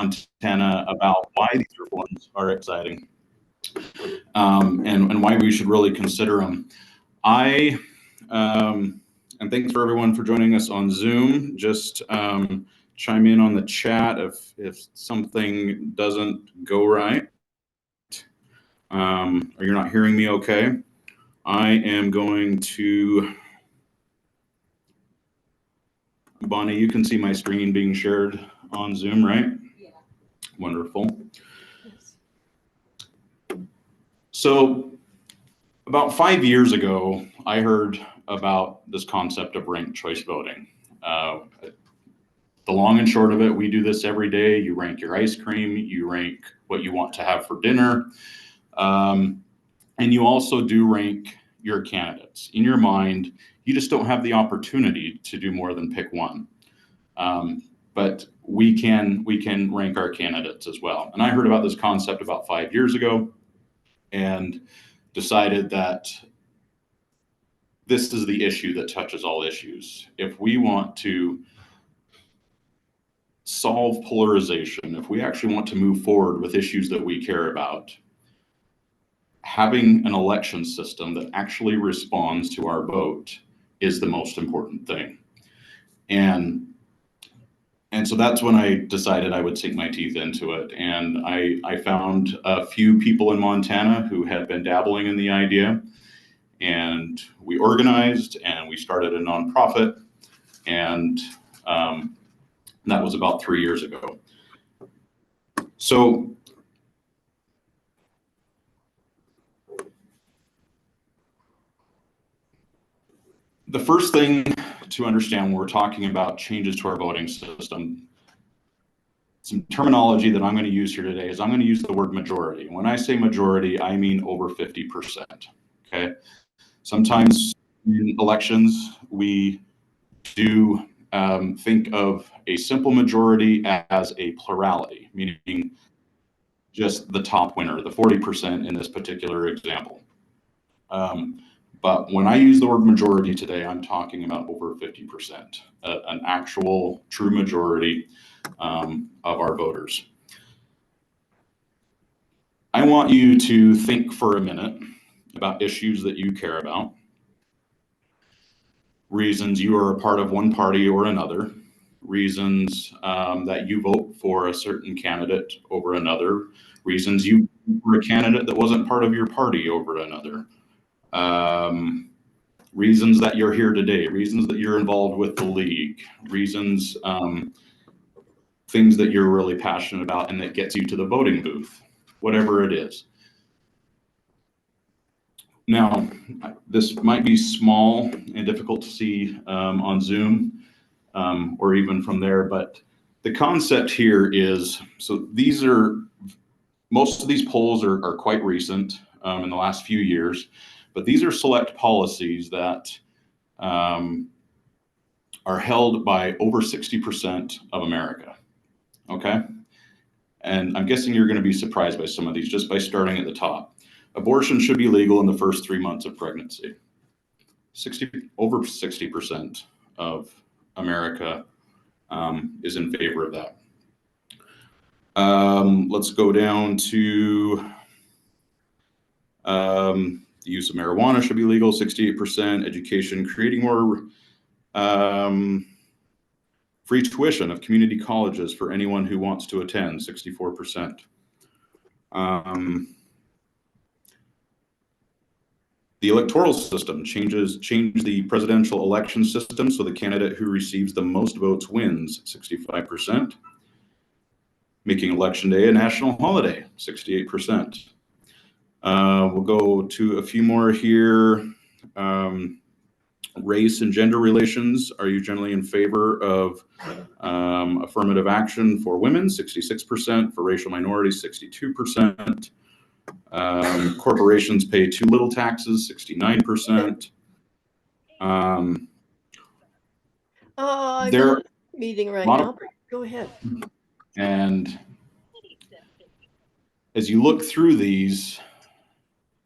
Montana about why these reforms are exciting, and why we should really consider them. And thanks for everyone for joining us on Zoom. Just chime in on the chat if something doesn't go right, or you're not hearing me okay. I am going to, Bonnie, you can see my screen being shared on Zoom, right? Yeah. Wonderful. Yes. So about 5 years ago, I heard about this concept of ranked choice voting. The long and short of it, we do this every day. You rank your ice cream, you rank what you want to have for dinner, and you also do rank your candidates. In your mind, you just don't have the opportunity to do more than pick one. But we can rank our candidates as well. And I heard about this concept about 5 years ago and decided that this is the issue that touches all issues. If we want to solve polarization, if we actually want to move forward with issues that we care about, having an election system that actually responds to our vote is the most important thing. And so that's when I decided I would sink my teeth into it. And I found a few people in Montana who had been dabbling in the idea, and we organized and we started a nonprofit, and that was about 3 years ago. So the first thing to understand when we're talking about changes to our voting system, some terminology that I'm going to use here today is I'm going to use the word majority. When I say majority, I mean over 50%. Okay. Sometimes in elections, we do think of a simple majority as a plurality, meaning just the top winner, the 40% in this particular example. But when I use the word majority today, I'm talking about over 50%, an actual true majority of our voters. I want you to think for a minute about issues that you care about, reasons you are a part of one party or another, reasons that you vote for a certain candidate over another, reasons you vote for a candidate that wasn't part of your party over another. Reasons that you're here today, reasons that you're involved with the league, reasons, things that you're really passionate about and that gets you to the voting booth, whatever it is. Now, this might be small and difficult to see on Zoom or even from there, but the concept here is, so most of these polls are quite recent in the last few years. But these are select policies that are held by over 60% of America, okay? And I'm guessing you're gonna be surprised by some of these just by starting at the top. Abortion should be legal in the first 3 months of pregnancy. Over 60% of America is in favor of that. Let's go down to the use of marijuana should be legal, 68%. Education, creating more free tuition of community colleges for anyone who wants to attend, 64%. The electoral system, change the presidential election system so the candidate who receives the most votes wins, 65%. Making Election Day a national holiday, 68%. We'll go to a few more here. Race and gender relations. Are you generally in favor of affirmative action for women? 66%. For racial minorities, 62%. Corporations pay too little taxes, 69%. They're meeting right now. Go ahead. And as you look through these,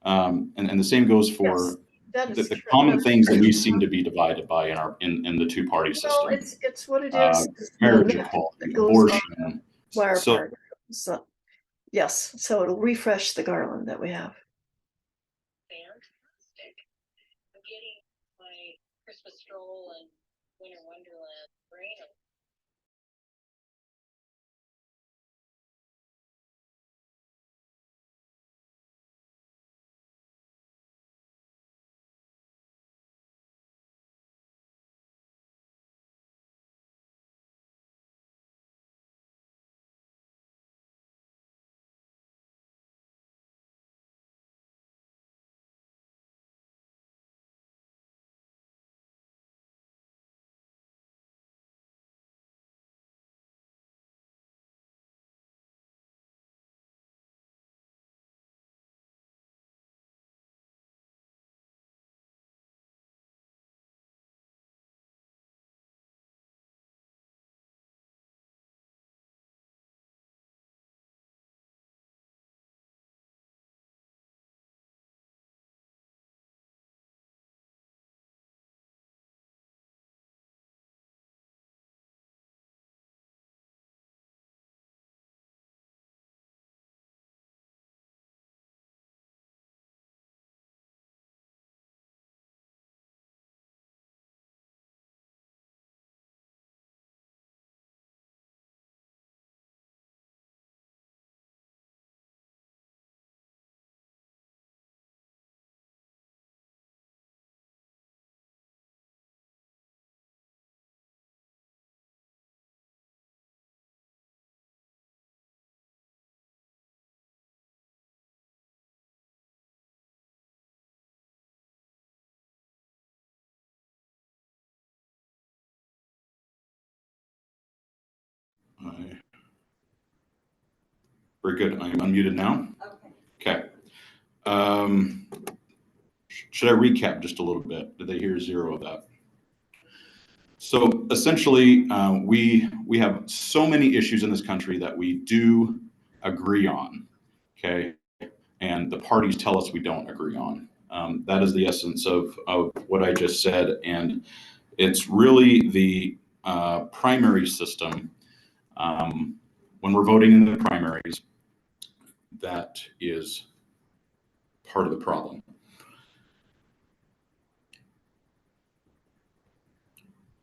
and the same goes for the common things that we seem to be divided by in the two-party system. Well, it's what it is. Marriage equality, abortion, wire So- part. So, yes, so it'll refresh the garland that we have. Fantastic. I'm getting my Christmas stroll and winter wonderland brain. Very good. I am unmuted now. Okay. Should I recap just a little bit? Did they hear zero of that? So essentially, we have so many issues in this country that we do agree on, okay? And the parties tell us we don't agree on. That is the essence of what I just said. And it's really the primary system, when we're voting in the primaries, that is part of the problem.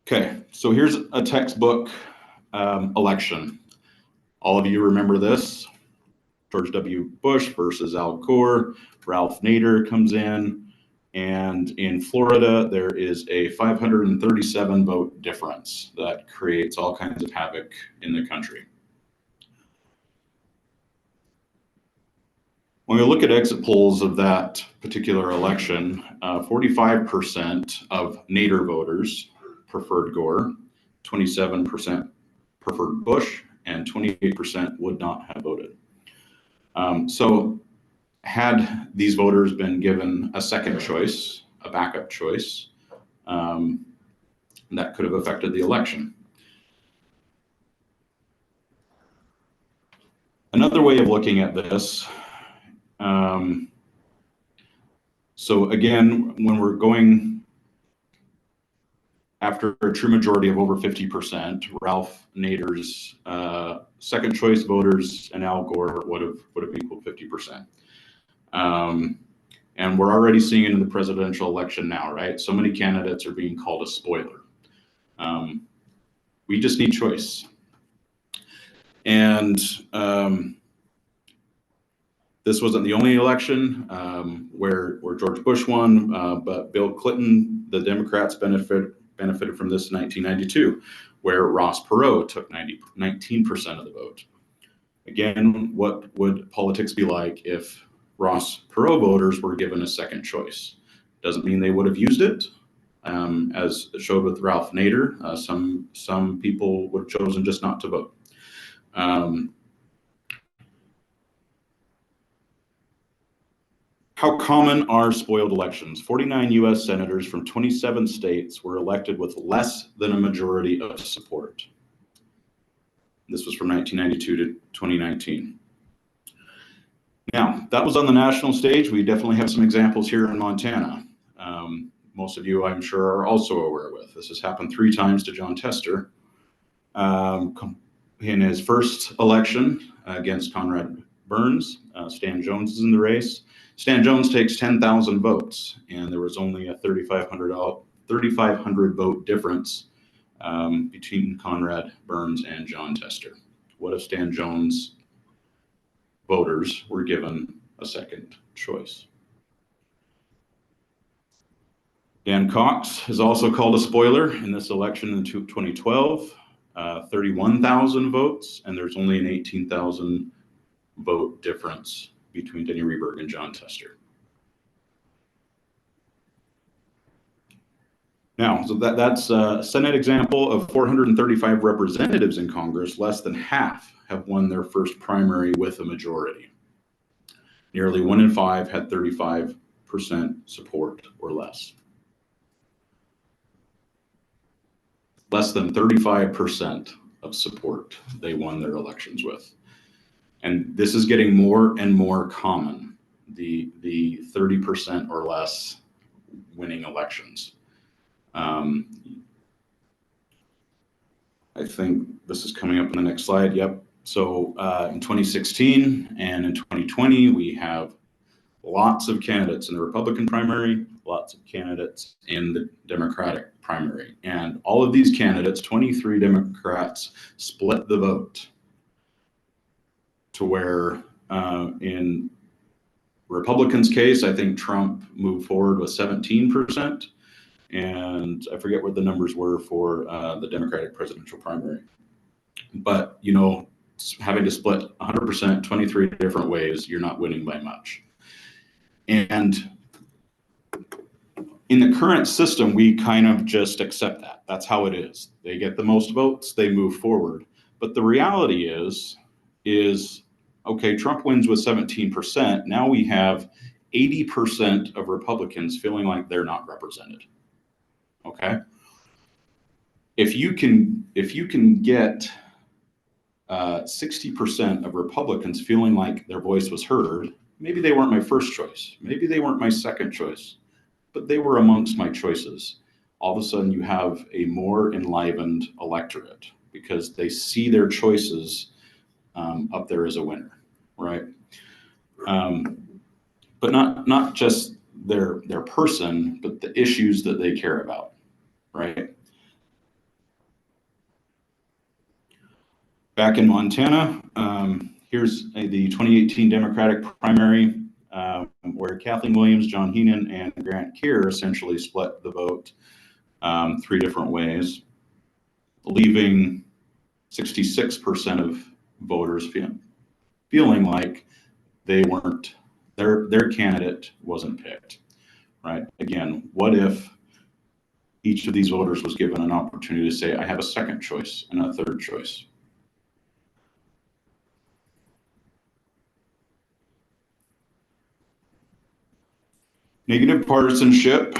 Okay, so here's a textbook election. All of you remember this. George W. Bush versus Al Gore. Ralph Nader comes in. And in Florida, there is a 537 vote difference that creates all kinds of havoc in the country. When we look at exit polls of that particular election, 45% of Nader voters preferred Gore, 27% preferred Bush, and 28% would not have voted. So had these voters been given a second choice, a backup choice, that could have affected the election. Another way of looking at this, so again, when we're going after a true majority of over 50%, Ralph Nader's second choice voters and Al Gore would have equaled 50%. And we're already seeing it in the presidential election now, right? So many candidates are being called a spoiler. We just need choice. And this wasn't the only election where George Bush won, but Bill Clinton, the Democrats benefited from this in 1992, where Ross Perot took 19% of the vote. Again, what would politics be like if Ross Perot voters were given a second choice? Doesn't mean they would have used it. As showed with Ralph Nader, some people would have chosen just not to vote. How common are spoiled elections? 49 US senators from 27 states were elected with less than a majority of support. This was from 1992 to 2019. Now, that was on the national stage. We definitely have some examples here in Montana. Most of you, I'm sure, are also aware with. This has happened 3 times to John Tester, in his first election against Conrad Burns, Stan Jones is in the race. Stan Jones takes 10,000 votes, and there was only a 3,500 vote difference between Conrad Burns and John Tester. What if Stan Jones voters were given a second choice? Dan Cox is also called a spoiler in this election in 2012, 31,000 votes, and there's only an 18,000 vote difference between Denny Rehberg and John Tester. Now, so that's a Senate example of 435 representatives in Congress. Less than half have won their first primary with a majority. Nearly 1 in 5 had 35% support or less. Less than 35% of support they won their elections with. And this is getting more and more common, the 30% or less winning elections. I think this is coming up in the next slide. Yep. So in 2016 and in 2020, we have lots of candidates in the Republican primary, lots of candidates in the Democratic primary. And all of these candidates, 23 Democrats, split the vote to where in Republicans' case, I think Trump moved forward with 17%. And I forget what the numbers were for the Democratic presidential primary. But, you know, having to split 100%, 23 different ways, you're not winning by much. And in the current system, we kind of just accept that. That's how it is. They get the most votes, they move forward. But the reality is, okay, Trump wins with 17%. Now we have 80% of Republicans feeling like they're not represented. Okay. If you can get 60% of Republicans feeling like their voice was heard, maybe they weren't my first choice, maybe they weren't my second choice, but they were amongst my choices. All of a sudden you have a more enlivened electorate because they see their choices up there as a winner, right? But not just their person, but the issues that they care about, right? Back in Montana, here's the 2018 Democratic primary where Kathleen Williams, John Heenan, and Grant Keir essentially split the vote 3 different ways, leaving 66% of voters feeling like they weren't, their candidate wasn't picked, right? Again, what if each of these voters was given an opportunity to say, I have a second choice and a third choice? Negative partisanship.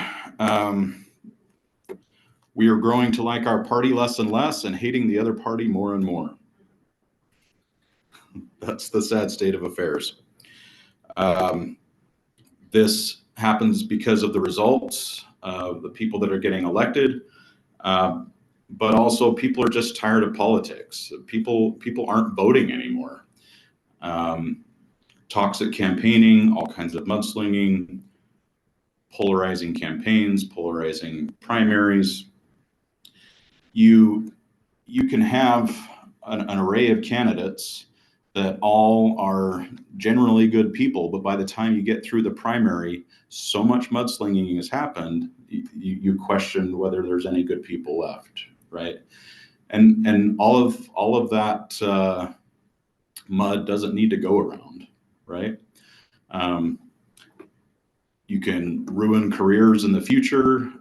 We are growing to like our party less and less and hating the other party more and more. That's the sad state of affairs. This happens because of the results of the people that are getting elected, but also people are just tired of politics. People aren't voting anymore. Toxic campaigning, all kinds of mudslinging, polarizing campaigns, polarizing primaries. You can have an array of candidates that all are generally good people, but by the time you get through the primary, so much mudslinging has happened, you question whether there's any good people left, right? And all of that mud doesn't need to go around, right? You can ruin careers in the future,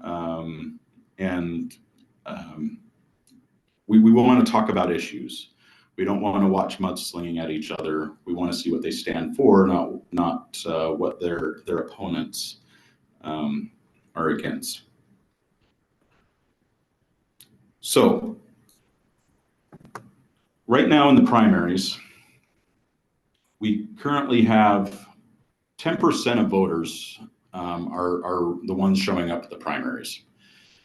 we want to talk about issues. We don't want to watch mudslinging at each other. We want to see what they stand for, not what their opponents are against. So right now in the primaries, we currently have 10% of voters are the ones showing up at the primaries.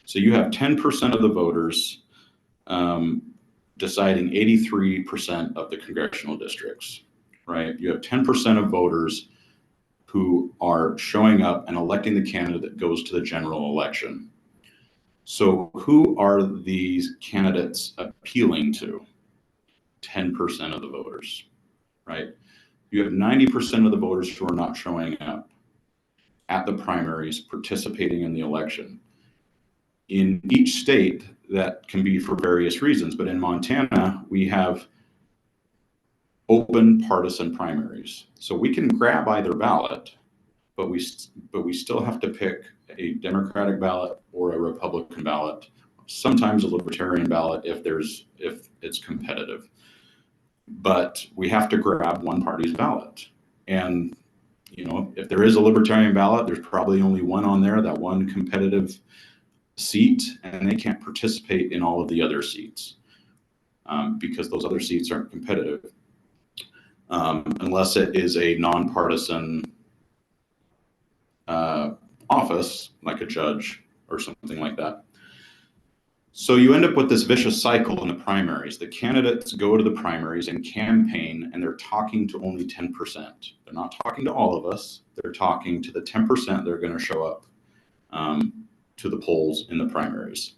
So you have 10% of the voters deciding 83% of the congressional districts, right? You have 10% of voters who are showing up and electing the candidate that goes to the general election. So who are these candidates appealing to? 10% of the voters, right? You have 90% of the voters who are not showing up at the primaries, participating in the election. In each state, that can be for various reasons, but in Montana, we have open partisan primaries. So we can grab either ballot, but we still have to pick a Democratic ballot or a Republican ballot, sometimes a Libertarian ballot if it's competitive. But we have to grab one party's ballot. And if there is a Libertarian ballot, there's probably only one on there, that one competitive seat, and they can't participate in all of the other seats because those other seats aren't competitive unless it is a nonpartisan office, like a judge or something like that. So you end up with this vicious cycle in the primaries. The candidates go to the primaries and campaign, and they're talking to only 10%. They're not talking to all of us. They're talking to the 10% they're going to show up to the polls in the primaries.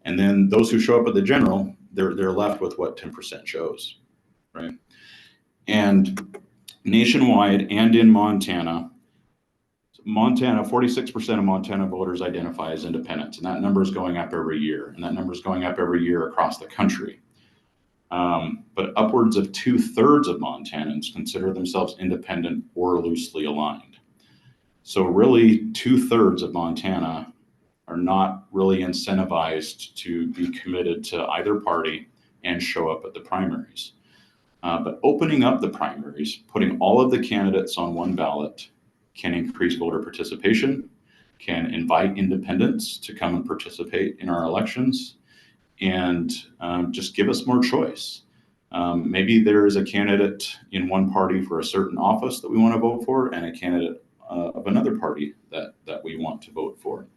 And then those who show up at the general, they're left with what 10% shows, right? And nationwide and in Montana, 46% of Montana voters identify as independents, and that number is going up every year, and that number is going up every year across the country. But upwards of 2/3 of Montanans consider themselves independent or loosely aligned. So really 2/3 of Montana are not really incentivized to be committed to either party and show up at the primaries. But opening up the primaries, putting all of the candidates on one ballot, can increase voter participation, can invite independents to come and participate in our elections, and just give us more choice. Maybe there is a candidate in one party for a certain office that we want to vote for, and a candidate of another party that we want to vote for.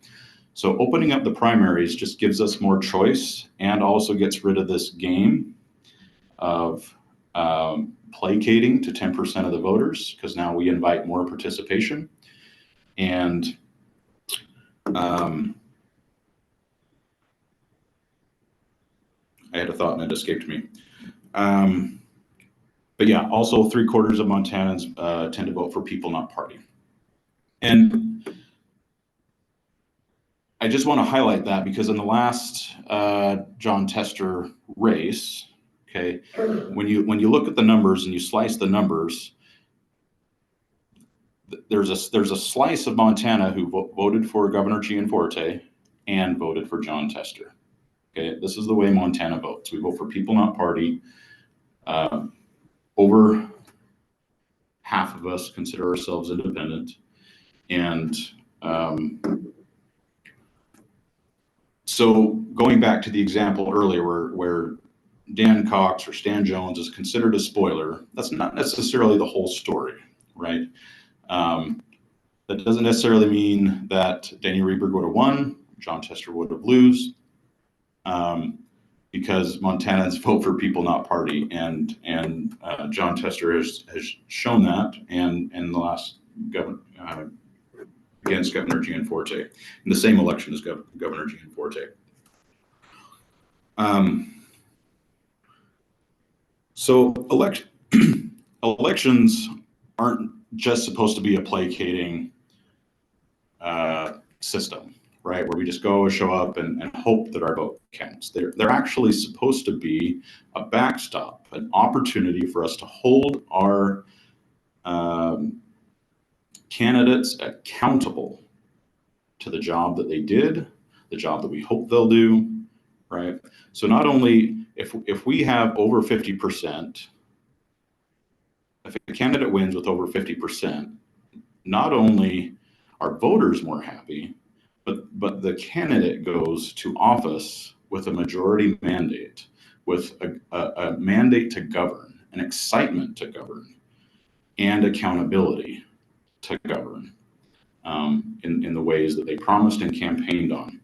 So opening up the primaries just gives us more choice and also gets rid of this game of placating to 10% of the voters, because now we invite more participation. And I had a thought and it escaped me. But yeah, also 3/4 of Montanans tend to vote for people, not party. And I just want to highlight that because in the last John Tester race, okay, when you look at the numbers and you slice the numbers, there's a slice of Montana who voted for Governor Gianforte and voted for John Tester. Okay, this is the way Montana votes. We vote for people, not party. Over half of us consider ourselves independent, and so going back to the example earlier where Dan Cox or Stan Jones is considered a spoiler, that's not necessarily the whole story, right? That doesn't necessarily mean that Danny Reberg would have won, John Tester would have lost, because Montanans vote for people, not party, and John Tester has shown that, and in the last against Governor Gianforte in the same election as Governor Gianforte. So elections aren't just supposed to be a placating system, right? Where we just go, show up, and hope that our vote counts. They're actually supposed to be a backstop, an opportunity for us to hold our candidates accountable to the job that they did, the job that we hope they'll do, right? So not only if we have over 50%, if a candidate wins with over 50%, not only are voters more happy, but the candidate goes to office with a majority mandate, with a mandate to govern, an excitement to govern, and accountability to govern in the ways that they promised and campaigned on.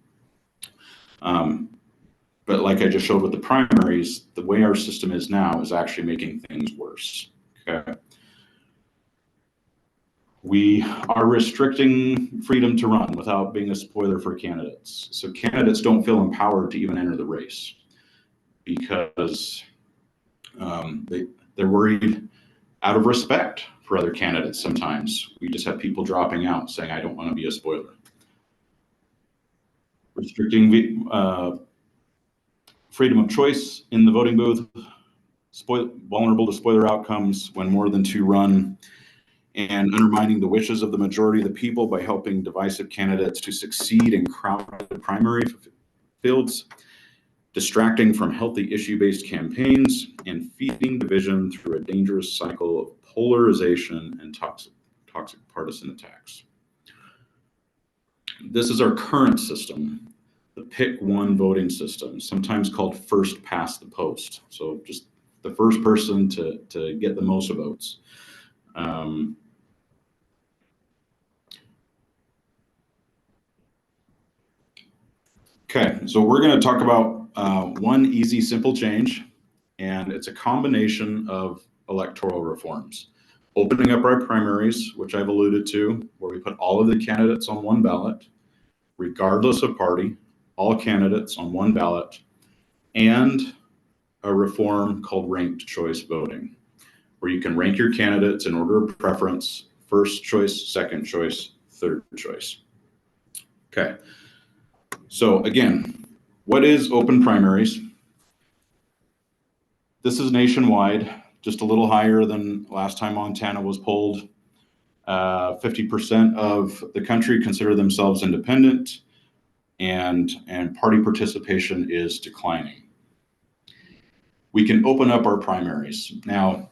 But like I just showed with the primaries, the way our system is now is actually making things worse. Okay. We are restricting freedom to run without being a spoiler for candidates. So candidates don't feel empowered to even enter the race because they're worried out of respect for other candidates. Sometimes we just have people dropping out saying, I don't want to be a spoiler. Restricting freedom of choice in the voting booth, vulnerable to spoiler outcomes when more than 2 run, and undermining the wishes of the majority of the people by helping divisive candidates to succeed in crowded primary fields, distracting from healthy issue-based campaigns, and feeding division through a dangerous cycle of polarization and toxic partisan attacks. This is our current system, the pick one voting system, sometimes called first past the post. So just the first person to get the most votes. Okay, so we're going to talk about one easy, simple change, and it's a combination of electoral reforms. Opening up our primaries, which I've alluded to, where we put all of the candidates on one ballot, regardless of party, all candidates on one ballot, and a reform called ranked choice voting, where you can rank your candidates in order of preference, first choice, second choice, third choice. Okay. So again, what is open primaries? This is nationwide, just a little higher than last time Montana was polled. 50% of the country consider themselves independent, and party participation is declining. We can open up our primaries. Now,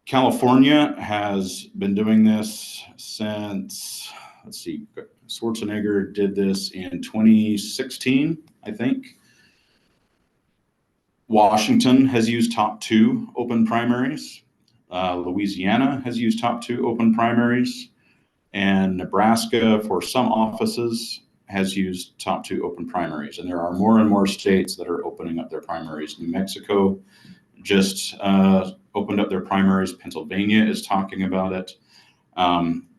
California has been doing this since, let's see, Schwarzenegger did this in 2016, I think. Washington has used top 2 open primaries. Louisiana has used top 2 open primaries. And Nebraska, for some offices, has used top 2 open primaries. And there are more and more states that are opening up their primaries. New Mexico just opened up their primaries. Pennsylvania is talking about it.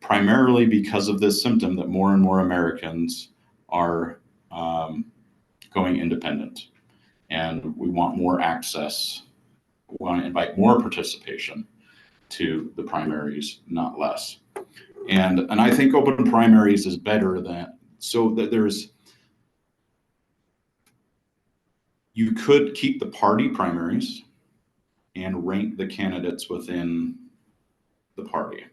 Primarily because of this symptom that more and more Americans are going independent. And we want more access. We want to invite more participation to the primaries, not less. And I think open primaries is better than, so that you could keep the party primaries and rank the candidates within the party.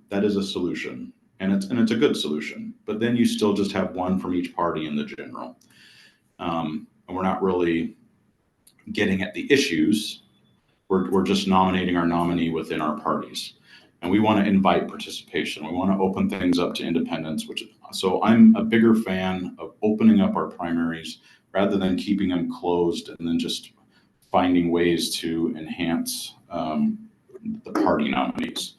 That is a solution, and it's a good solution. But then you still just have one from each party in the general, and we're not really getting at the issues. We're just nominating our nominee within our parties, and we want to invite participation. We want to open things up to independents. So I'm a bigger fan of opening up our primaries rather than keeping them closed and then just finding ways to enhance the party nominees.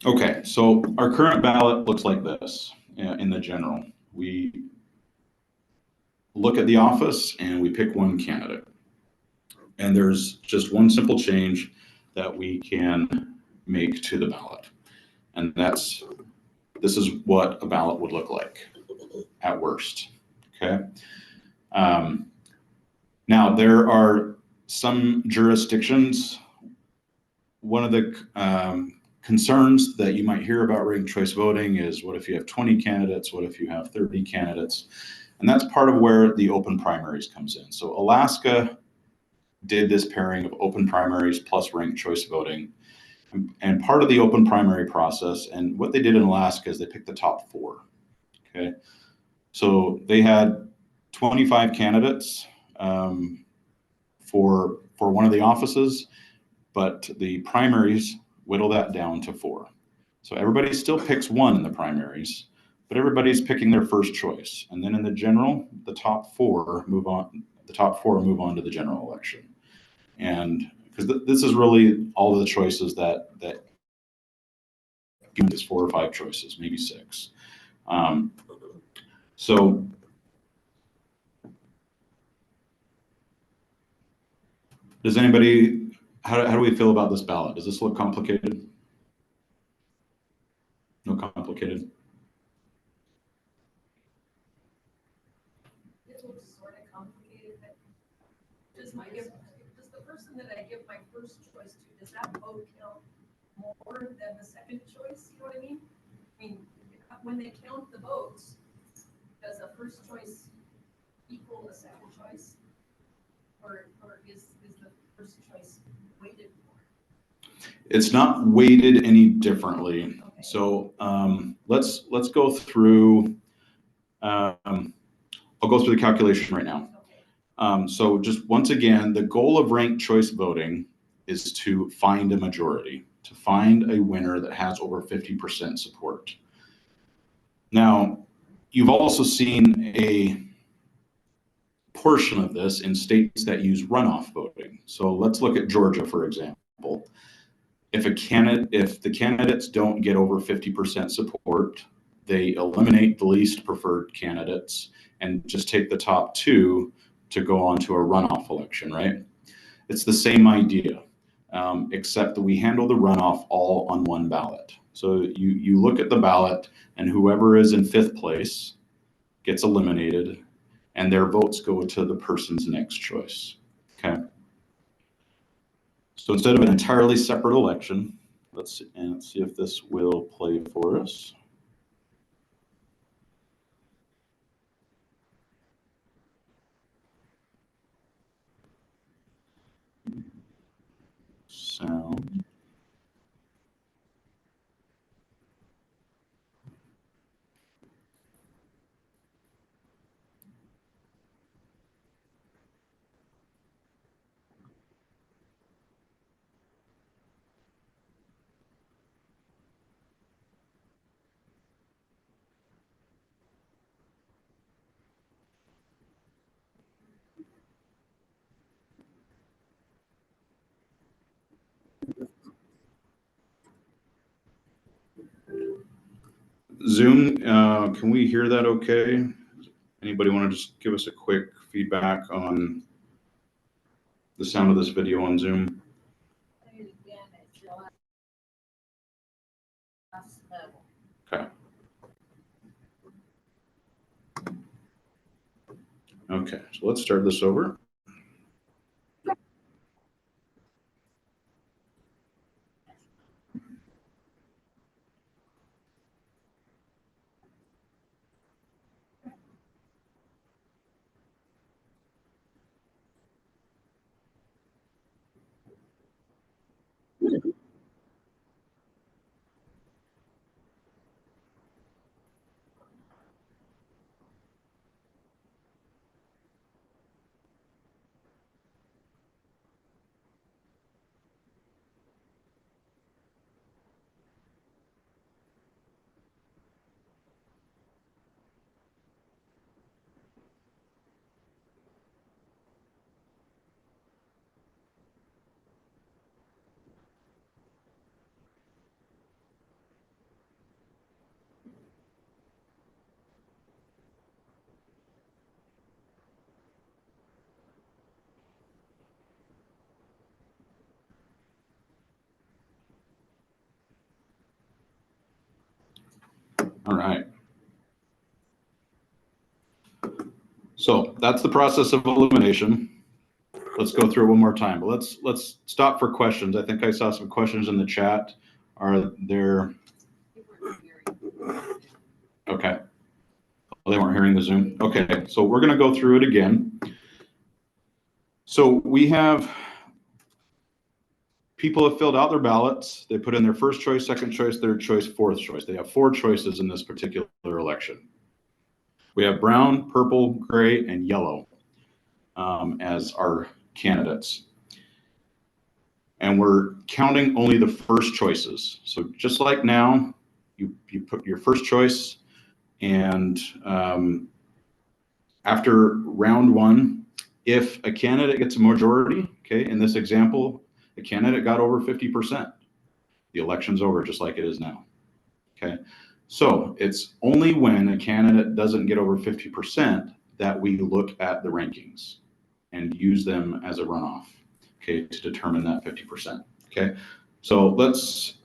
Okay, so our current ballot looks like this in the general. We look at the office and we pick one candidate. And there's just one simple change that we can make to the ballot. And this is what a ballot would look like at worst, okay? Now, there are some jurisdictions. One of the concerns that you might hear about ranked choice voting is, what if you have 20 candidates? What if you have 30 candidates? And that's part of where the open primaries comes in. So Alaska did this pairing of open primaries plus ranked choice voting. And part of the open primary process, and what they did in Alaska is they picked the top 4, okay? So they had 25 candidates for one of the offices, but the primaries whittle that down to 4. So everybody still picks one in the primaries, but everybody's picking their first choice. And then in the general, the top 4 move on. The top 4 move on to the general election. And because this is really all of the choices that is 4 or 5 choices, maybe 6. So does anybody, how do we feel about this ballot? Does this look complicated? No complicated? It looks sort of complicated, but does the person that I give my first choice to, does that vote count more than the second choice? You know what I mean? I mean, when they count the votes, does a first choice equal a second choice? Or is the first choice weighted more? It's not weighted any differently. Okay. So let's go through, I'll go through the calculation right now. Okay. So just once again, the goal of ranked choice voting is to find a majority, to find a winner that has over 50% support. Now, you've also seen a portion of this in states that use runoff voting. So let's look at Georgia, for example. If the candidates don't get over 50% support, they eliminate the least preferred candidates and just take the top two to go on to a runoff election, right? It's the same idea, except that we handle the runoff all on one ballot. So you look at the ballot, and whoever is in 5th place gets eliminated, and their votes go to the person's next choice, okay? So instead of an entirely separate election, let's see if this will play for us. Sound. Zoom, can we hear that okay? Anybody want to just give us a quick feedback on the sound of this video on Zoom? Play it again at your last level. Okay. Okay, so let's start this over. All right. So that's the process of elimination. Let's go through it one more time, but let's stop for questions. I think I saw some questions in the chat. Are there? Okay. Well, they weren't hearing the Zoom. Okay, so we're going to go through it again. So we have people have filled out their ballots. They put in their first choice, second choice, third choice, fourth choice. They have 4 choices in this particular election. We have brown, purple, gray, and yellow as our candidates. And we're counting only the first choices. So just like now, you put your first choice, and after round 1, if a candidate gets a majority, okay, in this example, the candidate got over 50%, the election's over just like it is now, okay? So it's only when a candidate doesn't get over 50% that we look at the rankings and use them as a runoff, okay, to determine that 50%, okay? So let's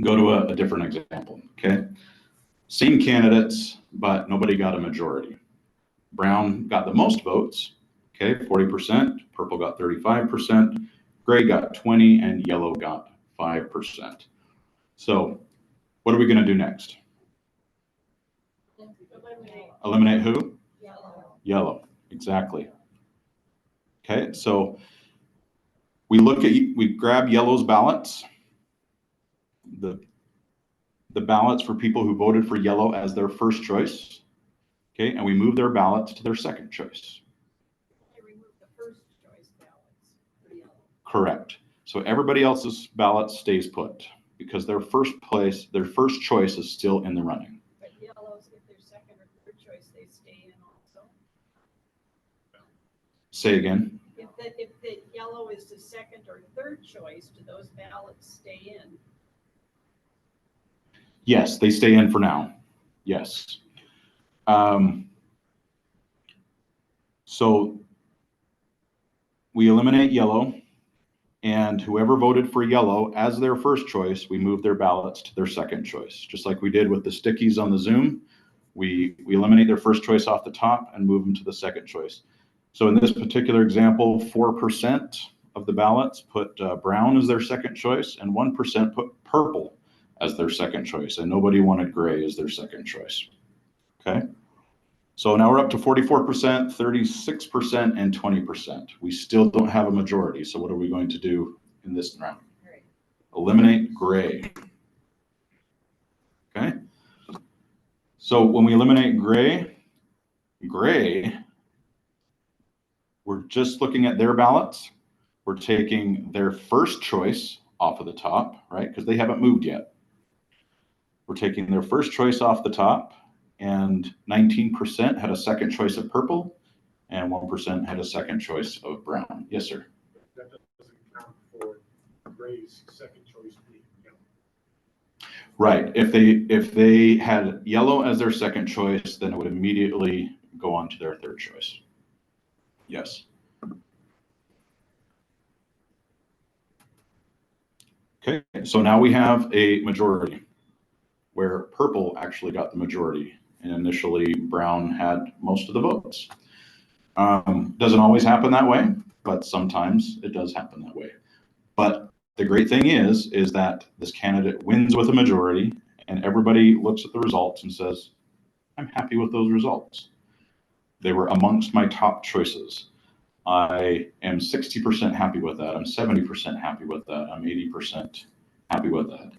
go to a different example, okay? Same candidates, but nobody got a majority. Brown got the most votes, okay, 40%, purple got 35%, gray got 20, and yellow got 5%. So what are we gonna do next? Eliminate who? Yellow. Yellow, exactly. Okay, so we grab yellow's ballots, the ballots for people who voted for yellow as their first choice, okay, and we move their ballots to their second choice. I remove the first choice ballots for yellow. Correct. So everybody else's ballot stays put because their first choice is still in the running. But yellows, if they're second or third choice, they stay in also. Say again. If the yellow is the second or third choice, do those ballots stay in? Yes, they stay in for now. Yes. So we eliminate yellow, and whoever voted for yellow as their first choice, we move their ballots to their second choice. Just like we did with the stickies on the Zoom, we eliminate their first choice off the top and move them to the second choice. So in this particular example, 4% of the ballots put brown as their second choice, and 1% put purple as their second choice, and nobody wanted gray as their second choice. Okay. So now we're up to 44%, 36%, and 20%. We still don't have a majority. So what are we going to do in this round? Right. Eliminate gray. Okay. So when we eliminate gray, we're just looking at their ballots. We're taking their first choice off of the top, right? Because they haven't moved yet. We're taking their first choice off the top, and 19% had a second choice of purple, and 1% had a second choice of brown. Yes, sir. That doesn't count for gray's second choice being yellow. Right. If they had yellow as their second choice, then it would immediately go on to their third choice. Yes. Okay, so now we have a majority where purple actually got the majority, and initially brown had most of the votes. Doesn't always happen that way, but sometimes it does happen that way. But the great thing is that this candidate wins with a majority, and everybody looks at the results and says, I'm happy with those results. They were amongst my top choices. I am 60% happy with that. I'm 70% happy with that. I'm 80% happy with that.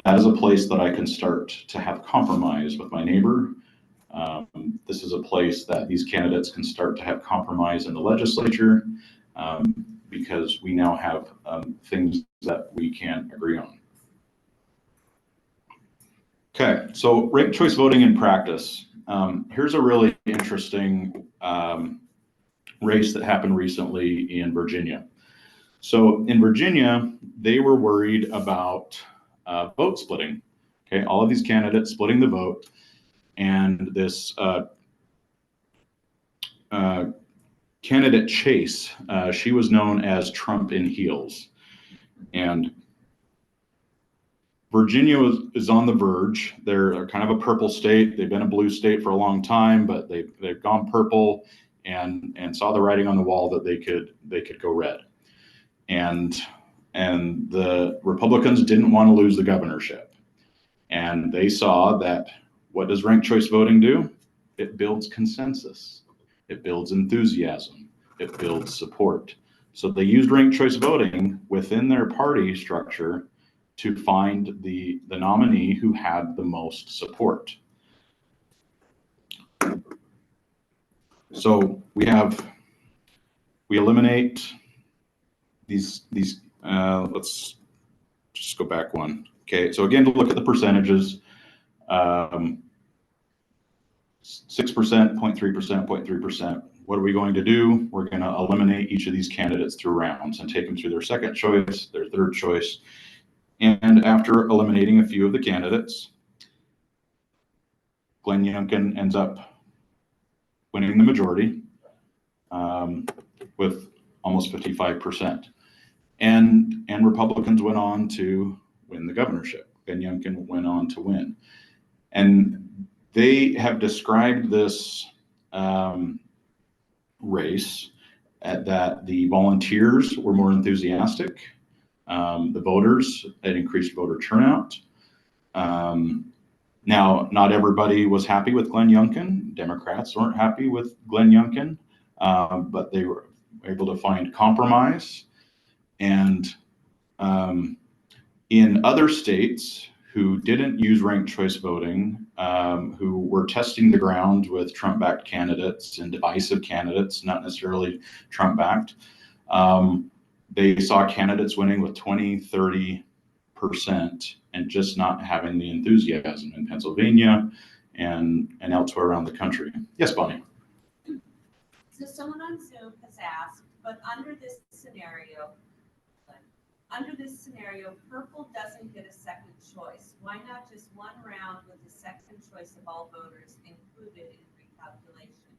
That is a place that I can start to have compromise with my neighbor. This is a place that these candidates can start to have compromise in the legislature because we now have things that we can agree on. Okay, so ranked choice voting in practice. Here's a really interesting race that happened recently in Virginia. So in Virginia, they were worried about vote splitting. Okay, all of these candidates splitting the vote, and this candidate Chase, she was known as Trump in heels, and Virginia is on the verge. They're kind of a purple state. They've been a blue state for a long time, but they've gone purple and saw the writing on the wall that they could go red. And the Republicans didn't want to lose the governorship. And they saw that what does ranked choice voting do? It builds consensus. It builds enthusiasm. It builds support. So they used ranked choice voting within their party structure to find the nominee who had the most support. So we eliminate these let's just go back one. Okay, so again, to look at the percentages, 6%, 0.3%, 0.3%. What are we going to do? We're going to eliminate each of these candidates through rounds and take them through their second choice, their third choice. And after eliminating a few of the candidates, Glenn Youngkin ends up winning the majority with almost 55%. And Republicans went on to win the governorship. Glenn Youngkin went on to win. And they have described this race that the volunteers were more enthusiastic. The voters, it increased voter turnout. Now, not everybody was happy with Glenn Youngkin. Democrats weren't happy with Glenn Youngkin, but they were able to find compromise. And in other states who didn't use ranked choice voting, who were testing the ground with Trump-backed candidates and divisive candidates, not necessarily Trump-backed, they saw candidates winning with 20, 30% and just not having the enthusiasm in Pennsylvania and elsewhere around the country. Yes, Bonnie? So someone on Zoom has asked, but under this scenario, purple doesn't get a second choice. Why not just one round with the second choice of all voters included in recalculation?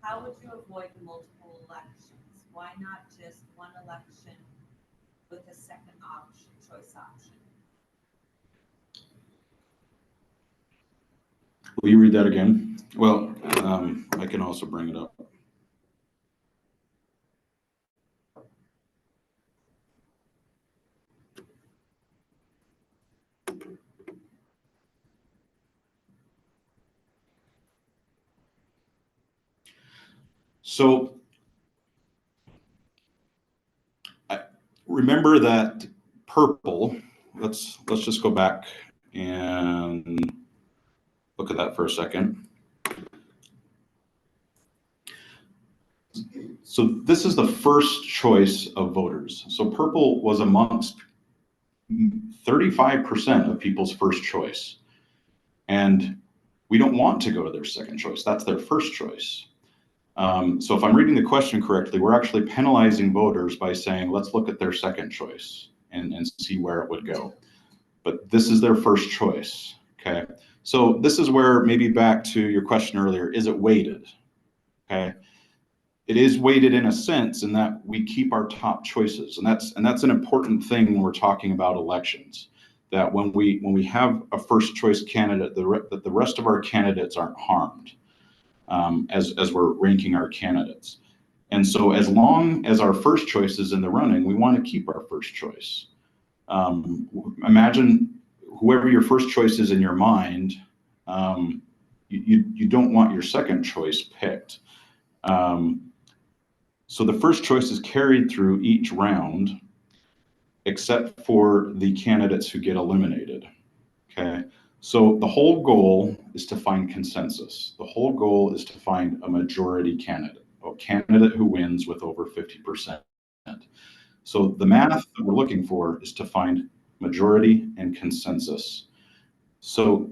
How would you avoid multiple elections? Why not just one election with a second choice option? Will you read that again? Well, I can also bring it up. So remember that purple, let's just go back and look at that for a second. So this is the first choice of voters. So purple was amongst 35% of people's first choice. And we don't want to go to their second choice. That's their first choice. So if I'm reading the question correctly, we're actually penalizing voters by saying, let's look at their second choice and see where it would go. But this is their first choice, okay? So this is where, maybe back to your question earlier, is it weighted, okay? It is weighted in a sense in that we keep our top choices. And that's an important thing when we're talking about elections, that when we have a first choice candidate, that the rest of our candidates aren't harmed. As we're ranking our candidates. And so as long as our first choice is in the running, we want to keep our first choice. Imagine whoever your first choice is in your mind, you don't want your second choice picked. So the first choice is carried through each round, except for the candidates who get eliminated, okay? So the whole goal is to find consensus. The whole goal is to find a majority candidate, a candidate who wins with over 50%. So the math that we're looking for is to find majority and consensus. So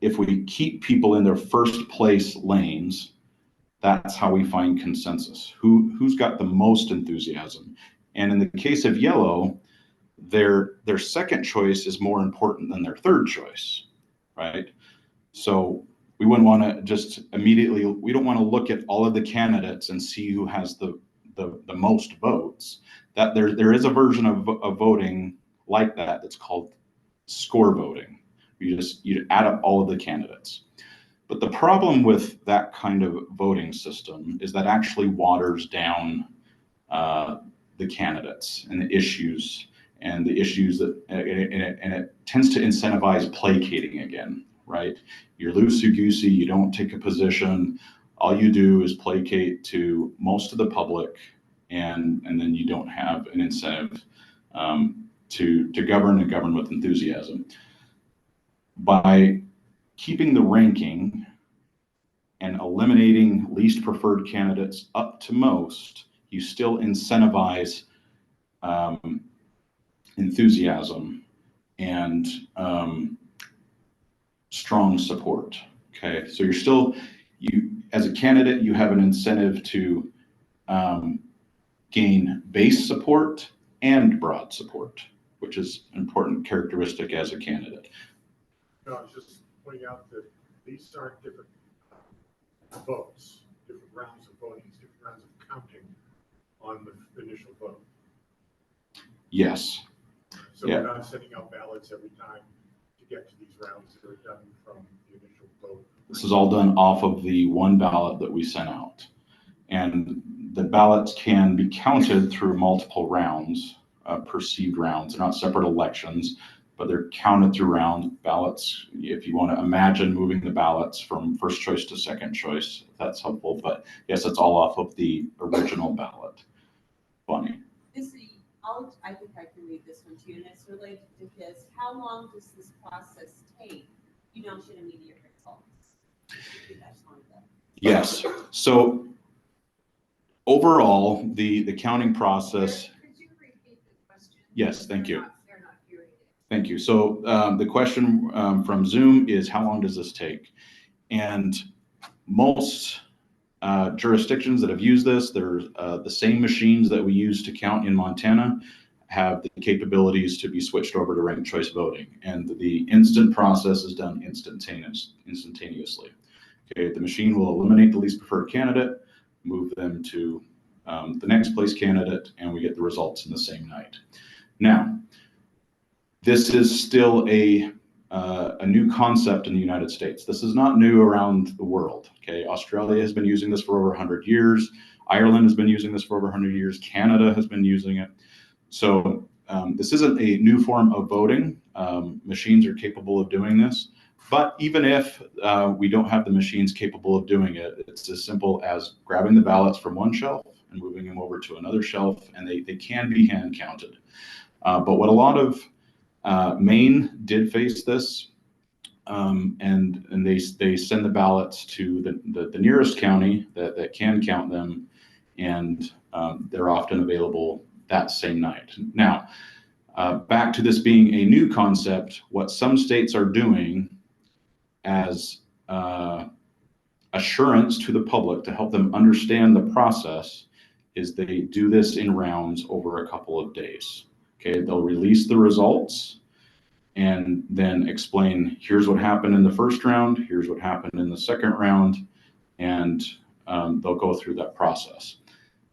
if we keep people in their first place lanes, that's how we find consensus. Who's got the most enthusiasm? And in the case of yellow, their second choice is more important than their third choice, right? So we wouldn't want to just immediately, we don't want to look at all of the candidates and see who has the most votes. That there is a version of voting like that that's called score voting. You add up all of the candidates. But the problem with that kind of voting system is that actually waters down the candidates and the issues that, and it tends to incentivize placating again, right? You're loosey-goosey, you don't take a position, all you do is placate to most of the public, and then you don't have an incentive to govern and govern with enthusiasm. By keeping the ranking and eliminating least preferred candidates up to most, you still incentivize enthusiasm and strong support. Okay, so as a candidate, you have an incentive to gain base support and broad support, which is an important characteristic as a candidate. No, I was just pointing out that these aren't different votes, different rounds of voting, different rounds of counting on the initial vote. Yes. So Yeah. we're not sending out ballots every time to get to these rounds that are done from the initial vote. This is all done off of the one ballot that we sent out. And the ballots can be counted through multiple rounds, perceived rounds. They're not separate elections, but they're counted through round ballots. If you want to imagine moving the ballots from first choice to second choice, that's helpful. But yes, it's all off of the original ballot. Funny. I think I can read this one to you, and it's related to his. How long does this process take? You don't get immediate results. That's one of them. Yes. So overall, the counting process. Could you repeat the question? Yes, thank you. They're not hearing it. Thank you. So the question from Zoom is, how long does this take? And most jurisdictions that have used this, they're the same machines that we use to count in Montana have the capabilities to be switched over to ranked choice voting. And the instant process is done instantaneously. Okay, the machine will eliminate the least preferred candidate, move them to the next place candidate, and we get the results in the same night. Now, this is still a new concept in the United States. This is not new around the world. Okay, Australia has been using this for over 100 years. Ireland has been using this for over 100 years. Canada has been using it. So this isn't a new form of voting. Machines are capable of doing this. But even if we don't have the machines capable of doing it, it's as simple as grabbing the ballots from one shelf and moving them over to another shelf, and they can be hand counted. But what a lot of Maine did face this, and they send the ballots to the nearest county that can count them, and they're often available that same night. Now, back to this being a new concept, what some states are doing as assurance to the public to help them understand the process is they do this in rounds over a couple of days. Okay, they'll release the results and then explain, here's what happened in the first round, here's what happened in the second round, and they'll go through that process.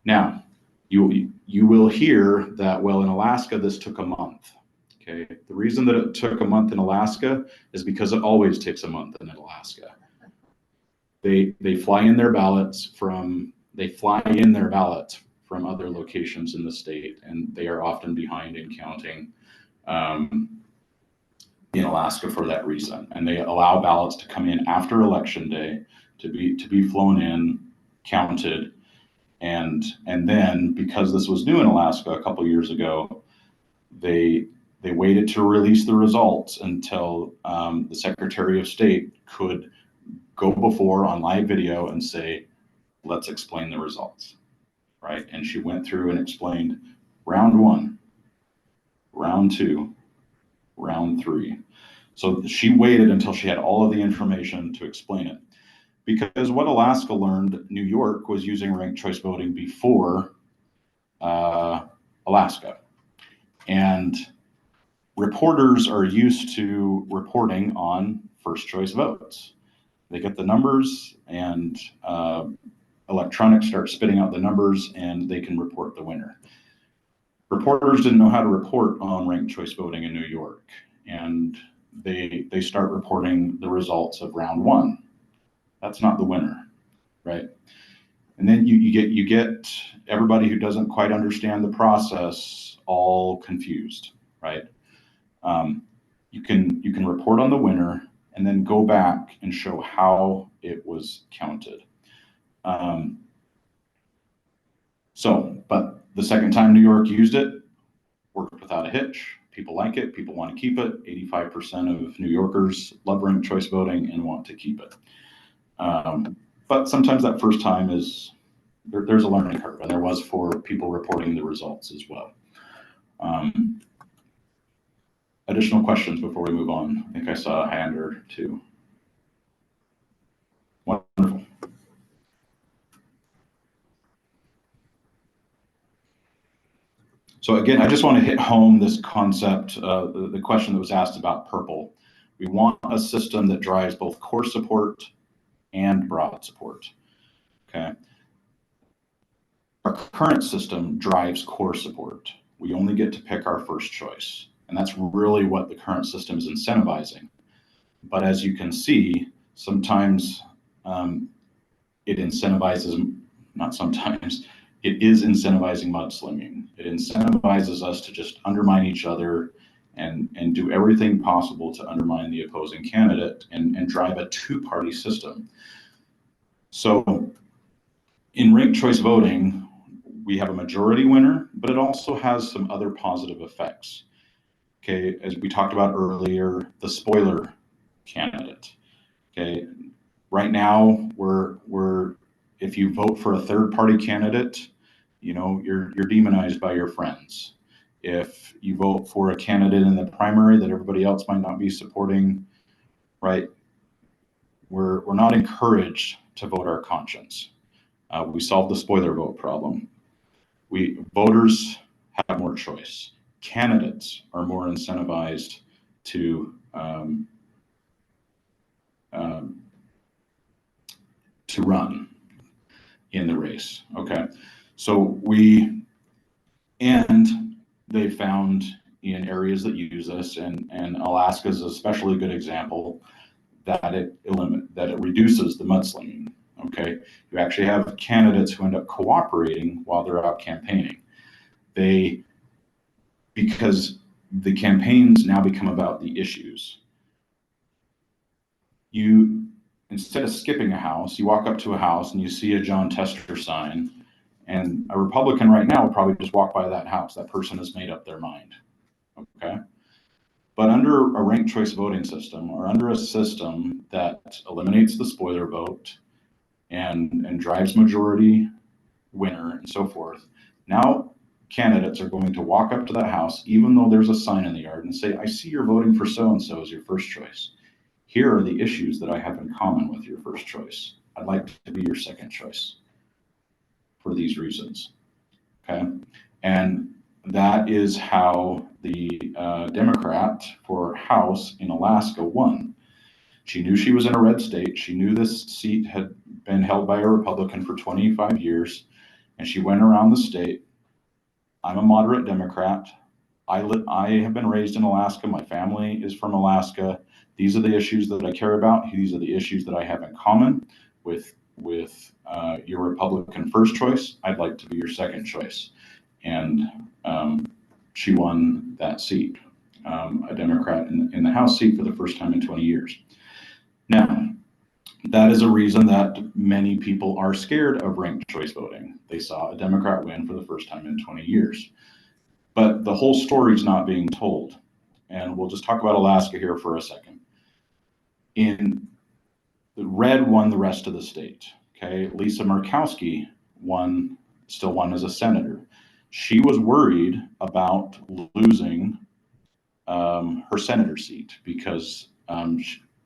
Now, you will hear that, well, in Alaska, this took a month. Okay, the reason that it took a month in Alaska is because it always takes a month in Alaska. They fly in their ballots from other locations in the state, and they are often behind in counting in Alaska for that reason. And they allow ballots to come in after Election Day to be flown in, counted, and then, because this was new in Alaska a couple years ago, they waited to release the results until the Secretary of State could go before on live video and say, let's explain the results, right? And she went through and explained round 1, round 2, round 3. So she waited until she had all of the information to explain it. Because what Alaska learned, New York was using ranked choice voting before Alaska. And reporters are used to reporting on first choice votes. They get the numbers, and electronics start spitting out the numbers, and they can report the winner. Reporters didn't know how to report on ranked choice voting in New York, and they start reporting the results of round 1. That's not the winner, right? And then you get everybody who doesn't quite understand the process all confused, right? You can report on the winner and then go back and show how it was counted. But the second time New York used it, worked without a hitch. People like it. People want to keep it. 85% of New Yorkers love ranked choice voting and want to keep it. But sometimes that first time there's a learning curve, and there was for people reporting the results as well. Additional questions before we move on? I think I saw a hand or two. Wonderful. So again, I just want to hit home this concept, the question that was asked about purple. We want a system that drives both core support and broad support, okay? Our current system drives core support. We only get to pick our first choice. And that's really what the current system is incentivizing. But as you can see, sometimes it incentivizes, not sometimes, it is incentivizing mudslinging. It incentivizes us to just undermine each other and do everything possible to undermine the opposing candidate and drive a two-party system. So in ranked choice voting, we have a majority winner, but it also has some other positive effects. Okay, as we talked about earlier, the spoiler candidate. Okay, right now we're if you vote for a third-party candidate, you know, you're demonized by your friends. If you vote for a candidate in the primary that everybody else might not be supporting, right? We're not encouraged to vote our conscience. We solved the spoiler vote problem. Voters have more choice. Candidates are more incentivized to run in the race. Okay, so they found in areas that use this, and Alaska is a especially good example, that it reduces the mudslinging. Okay, you actually have candidates who end up cooperating while they're out campaigning. Because the campaigns now become about the issues. Instead of skipping a house, you walk up to a house and you see a John Tester sign, and a Republican right now would probably just walk by that house. That person has made up their mind, okay? But under a ranked choice voting system, or under a system that eliminates the spoiler vote and drives majority winner and so forth, now candidates are going to walk up to that house, even though there's a sign in the yard, and say, I see you're voting for so-and-so as your first choice. Here are the issues that I have in common with your first choice. I'd like to be your second choice for these reasons, okay? And that is how the Democrat for House in Alaska won. She knew she was in a red state. She knew this seat had been held by a Republican for 25 years, and she went around the state. I'm a moderate Democrat. I have been raised in Alaska. My family is from Alaska. These are the issues that I care about. These are the issues that I have in common with your Republican first choice. I'd like to be your second choice. And she won that seat, a Democrat in the House seat for the first time in 20 years. Now, that is a reason that many people are scared of ranked choice voting. They saw a Democrat win for the first time in 20 years. But the whole story is not being told. And we'll just talk about Alaska here for a second. The red won the rest of the state. Okay, Lisa Murkowski still won as a senator. She was worried about losing her senator seat because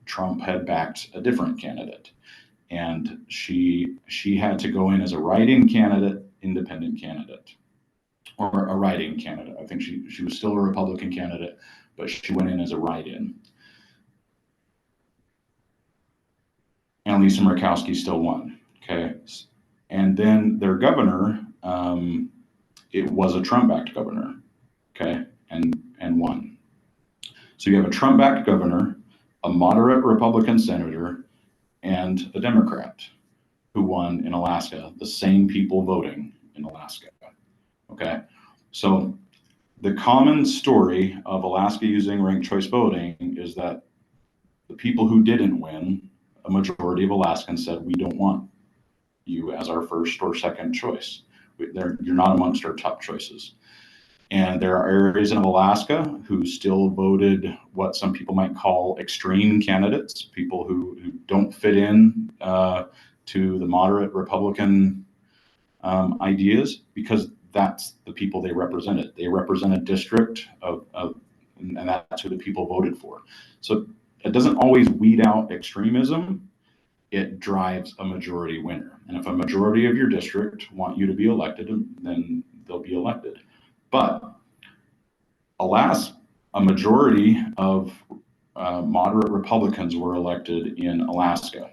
Trump had backed a different candidate, and she had to go in as a write-in candidate, independent candidate, or a write-in candidate. I think she was still a Republican candidate, but she went in as a write-in. And Lisa Murkowski still won, okay? And then their governor, it was a Trump-backed governor, okay, and won. So you have a Trump-backed governor, a moderate Republican senator, and a Democrat who won in Alaska, the same people voting in Alaska, okay? So the common story of Alaska using ranked choice voting is that the people who didn't win, a majority of Alaskans said, we don't want you as our first or second choice. You're not amongst our top choices. And there are areas in Alaska who still voted what some people might call extreme candidates, people who don't fit in to the moderate Republican ideas, because that's the people they represented. They represent a district and that's who the people voted for. So it doesn't always weed out extremism. It drives a majority winner. And if a majority of your district want you to be elected, then they'll be elected. But alas, a majority of moderate Republicans were elected in Alaska.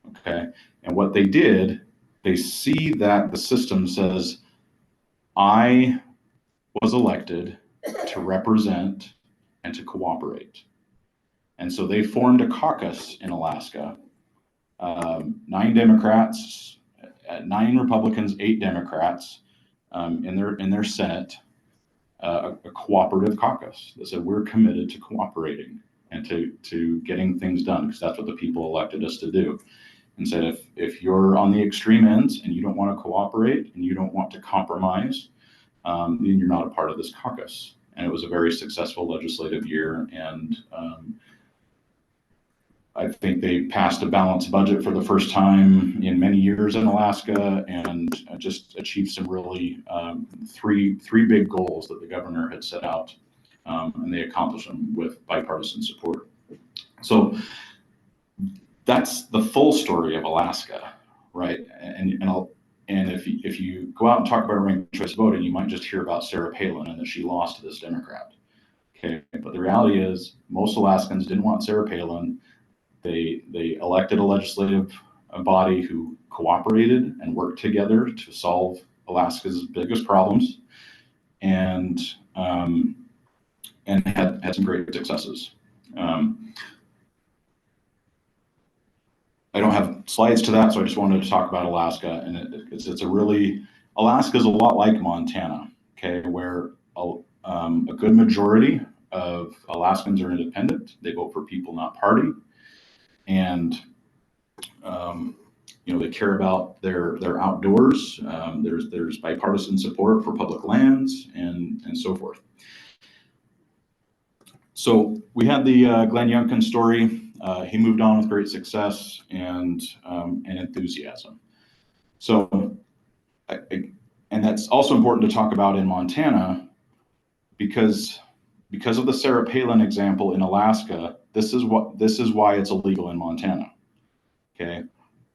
Okay. And what they did, they see that the system says, I was elected to represent and to cooperate. And so they formed a caucus in Alaska, 9 Democrats, 9 Republicans, 8 Democrats in their Senate, a cooperative caucus that said we're committed to cooperating and to getting things done because that's what the people elected us to do. And said if you're on the extreme ends and you don't want to cooperate and you don't want to compromise, then you're not a part of this caucus. And it was a very successful legislative year. And I think they passed a balanced budget for the first time in many years in Alaska and just achieved some really three big goals that the governor had set out. And they accomplished them with bipartisan support. So that's the full story of Alaska, right? And if you go out and talk about ranked choice voting, you might just hear about Sarah Palin and that she lost to this Democrat. Okay, but the reality is most Alaskans didn't want Sarah Palin. They elected a legislative body who cooperated and worked together to solve Alaska's biggest problems, and had some great successes. I don't have slides to that, so I just wanted to talk about Alaska, and Alaska is a lot like Montana, okay, where a good majority of Alaskans are independent. They vote for people, not party. And they care about their outdoors. There's bipartisan support for public lands and so forth. So we had the Glenn Youngkin story. He moved on with great success and enthusiasm. So, and that's also important to talk about in Montana because of the Sarah Palin example in Alaska. This is why it's illegal in Montana. Okay,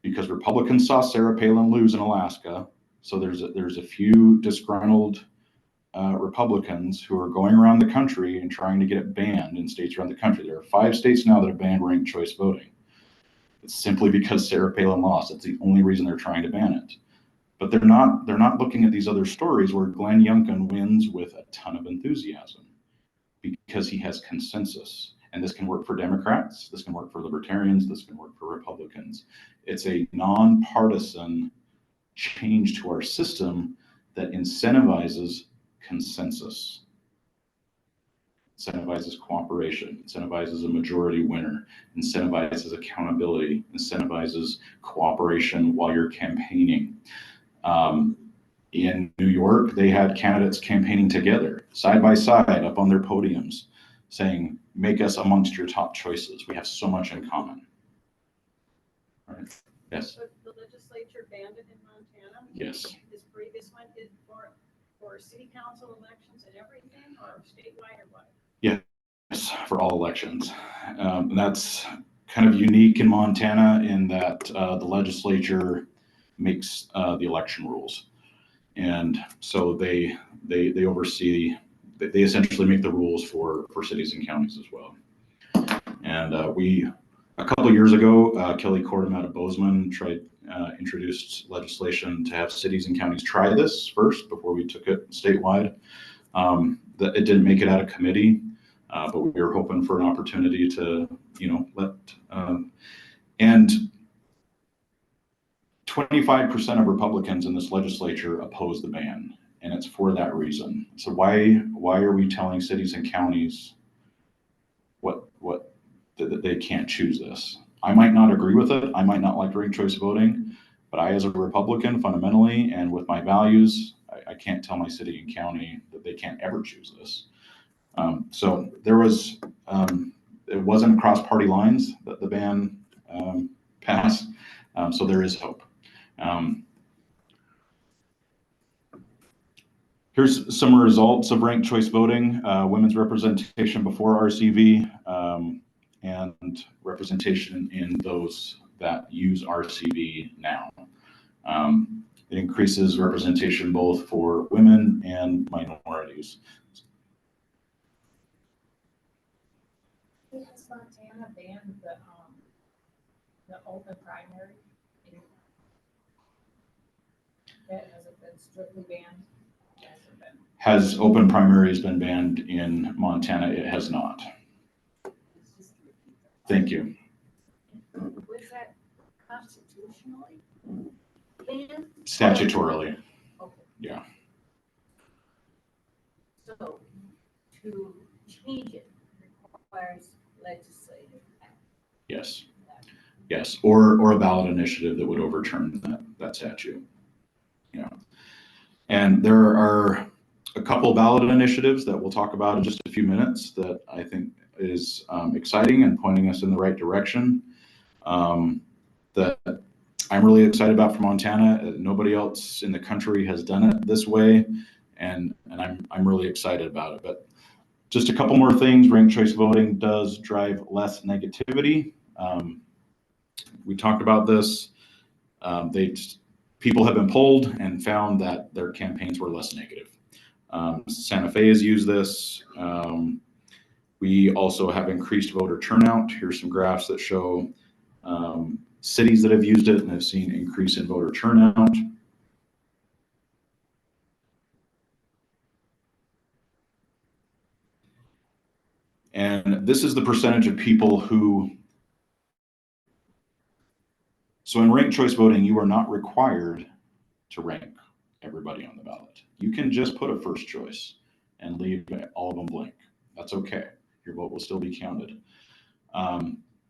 because Republicans saw Sarah Palin lose in Alaska, so there's a few disgruntled Republicans who are going around the country and trying to get it banned in states around the country. There are 5 states now that have banned ranked choice voting. It's simply because Sarah Palin lost. That's the only reason they're trying to ban it. But they're not looking at these other stories where Glenn Youngkin wins with a ton of enthusiasm because he has consensus. And this can work for Democrats, this can work for Libertarians, this can work for Republicans. It's a nonpartisan change to our system that incentivizes consensus, incentivizes cooperation, incentivizes a majority winner, incentivizes accountability, incentivizes cooperation while you're campaigning. In New York, they had candidates campaigning together, side by side, up on their podiums, saying, make us amongst your top choices. We have so much in common. Right? Yes? But the legislature banned it in Montana? Yes. This previous one did for city council elections and everything, or statewide or what? Yes, for all elections. That's kind of unique in Montana in that the legislature makes the election rules. And so they oversee, they essentially make the rules for cities and counties as well. And a couple of years ago, Kelly Cordham out of Bozeman introduced legislation to have cities and counties try this first before we took it statewide. It didn't make it out of committee, but we were hoping for an opportunity to, and 25% of Republicans in this legislature oppose the ban, and it's for that reason. So why are we telling cities and counties that they can't choose this? I might not agree with it. I might not like ranked choice voting, but I, as a Republican, fundamentally, and with my values, I can't tell my city and county that they can't ever choose this. So there was, it wasn't across party lines that the ban passed. So there is hope. Here's some results of ranked choice voting, women's representation before RCV, and representation in those that use RCV now. It increases representation both for women and minorities. It has gone Montana banned the open primary? Has it been strictly banned? Has it been? Has open primaries been banned in Montana? It has not. Thank you. Was that constitutionally banned? Statutorily, Okay. yeah. So to change it requires legislative action. Yes. Yes, or a ballot initiative that would overturn that statute. Yeah. And there are a couple ballot initiatives that we'll talk about in just a few minutes that I think is exciting and pointing us in the right direction. That I'm really excited about for Montana. Nobody else in the country has done it this way, and I'm really excited about it. But just a couple more things. Ranked choice voting does drive less negativity. We talked about this. People have been polled and found that their campaigns were less negative. Santa Fe has used this. We also have increased voter turnout. Here's some graphs that show cities that have used it and have seen increase in voter turnout. And this is the percentage of people who, so in ranked choice voting, you are not required to rank everybody on the ballot. You can just put a first choice and leave all of them blank. That's okay. Your vote will still be counted.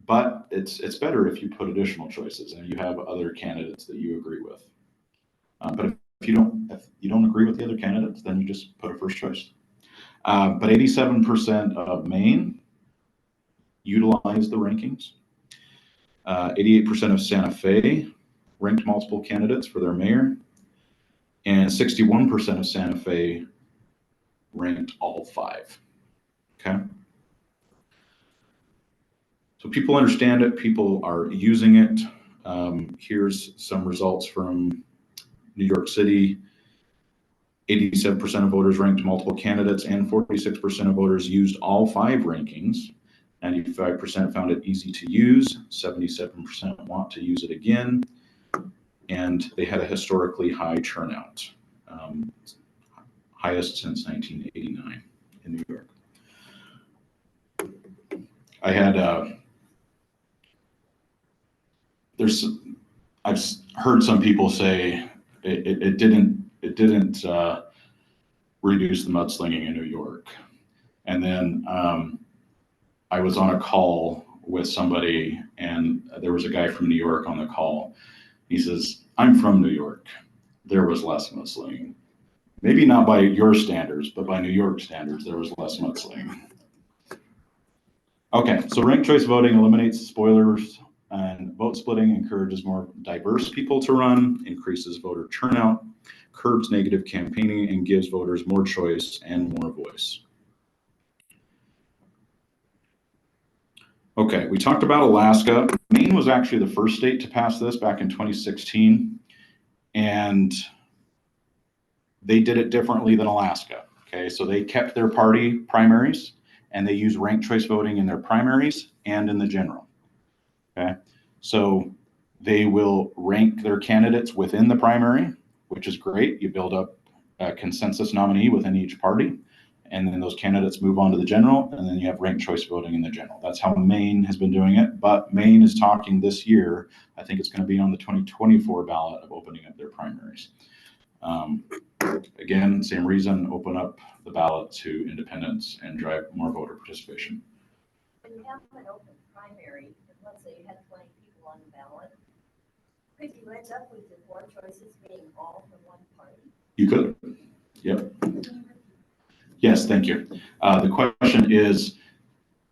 But it's better if you put additional choices and you have other candidates that you agree with. But if you don't agree with the other candidates, then you just put a first choice. But 87% of Maine utilized the rankings. 88% of Santa Fe ranked multiple candidates for their mayor. And 61% of Santa Fe ranked all 5. Okay. So people understand it, people are using it. Here's some results from New York City. 87% of voters ranked multiple candidates and 46% of voters used all 5 rankings. 95% found it easy to use. 77% want to use it again. And they had a historically high turnout, highest since 1989 in New York. I had I've heard some people say it didn't reduce the mudslinging in New York. And then I was on a call with somebody, and there was a guy from New York on the call. He says, "I'm from New York. There was less mudslinging. Maybe not by your standards, but by New York standards, there was less mudslinging." Okay, so ranked choice voting eliminates spoilers and vote splitting, encourages more diverse people to run, increases voter turnout, curbs negative campaigning, and gives voters more choice and more voice. Okay, we talked about Alaska. Maine was actually the first state to pass this back in 2016, and they did it differently than Alaska. Okay, so they kept their party primaries, and they use ranked choice voting in their primaries and in the general. Okay, so they will rank their candidates within the primary, which is great. You build up a consensus nominee within each party, and then those candidates move on to the general, and then you have ranked choice voting in the general. That's how Maine has been doing it, but Maine is talking this year, I think it's going to be on the 2024 ballot, of opening up their primaries. Again, same reason, open up the ballot to independents and drive more voter participation. When you have an open primary, and let's say you had 20 people on the ballot, could you end up with the 4 choices being all from one party? You could, yep. Yes, thank you. The question is,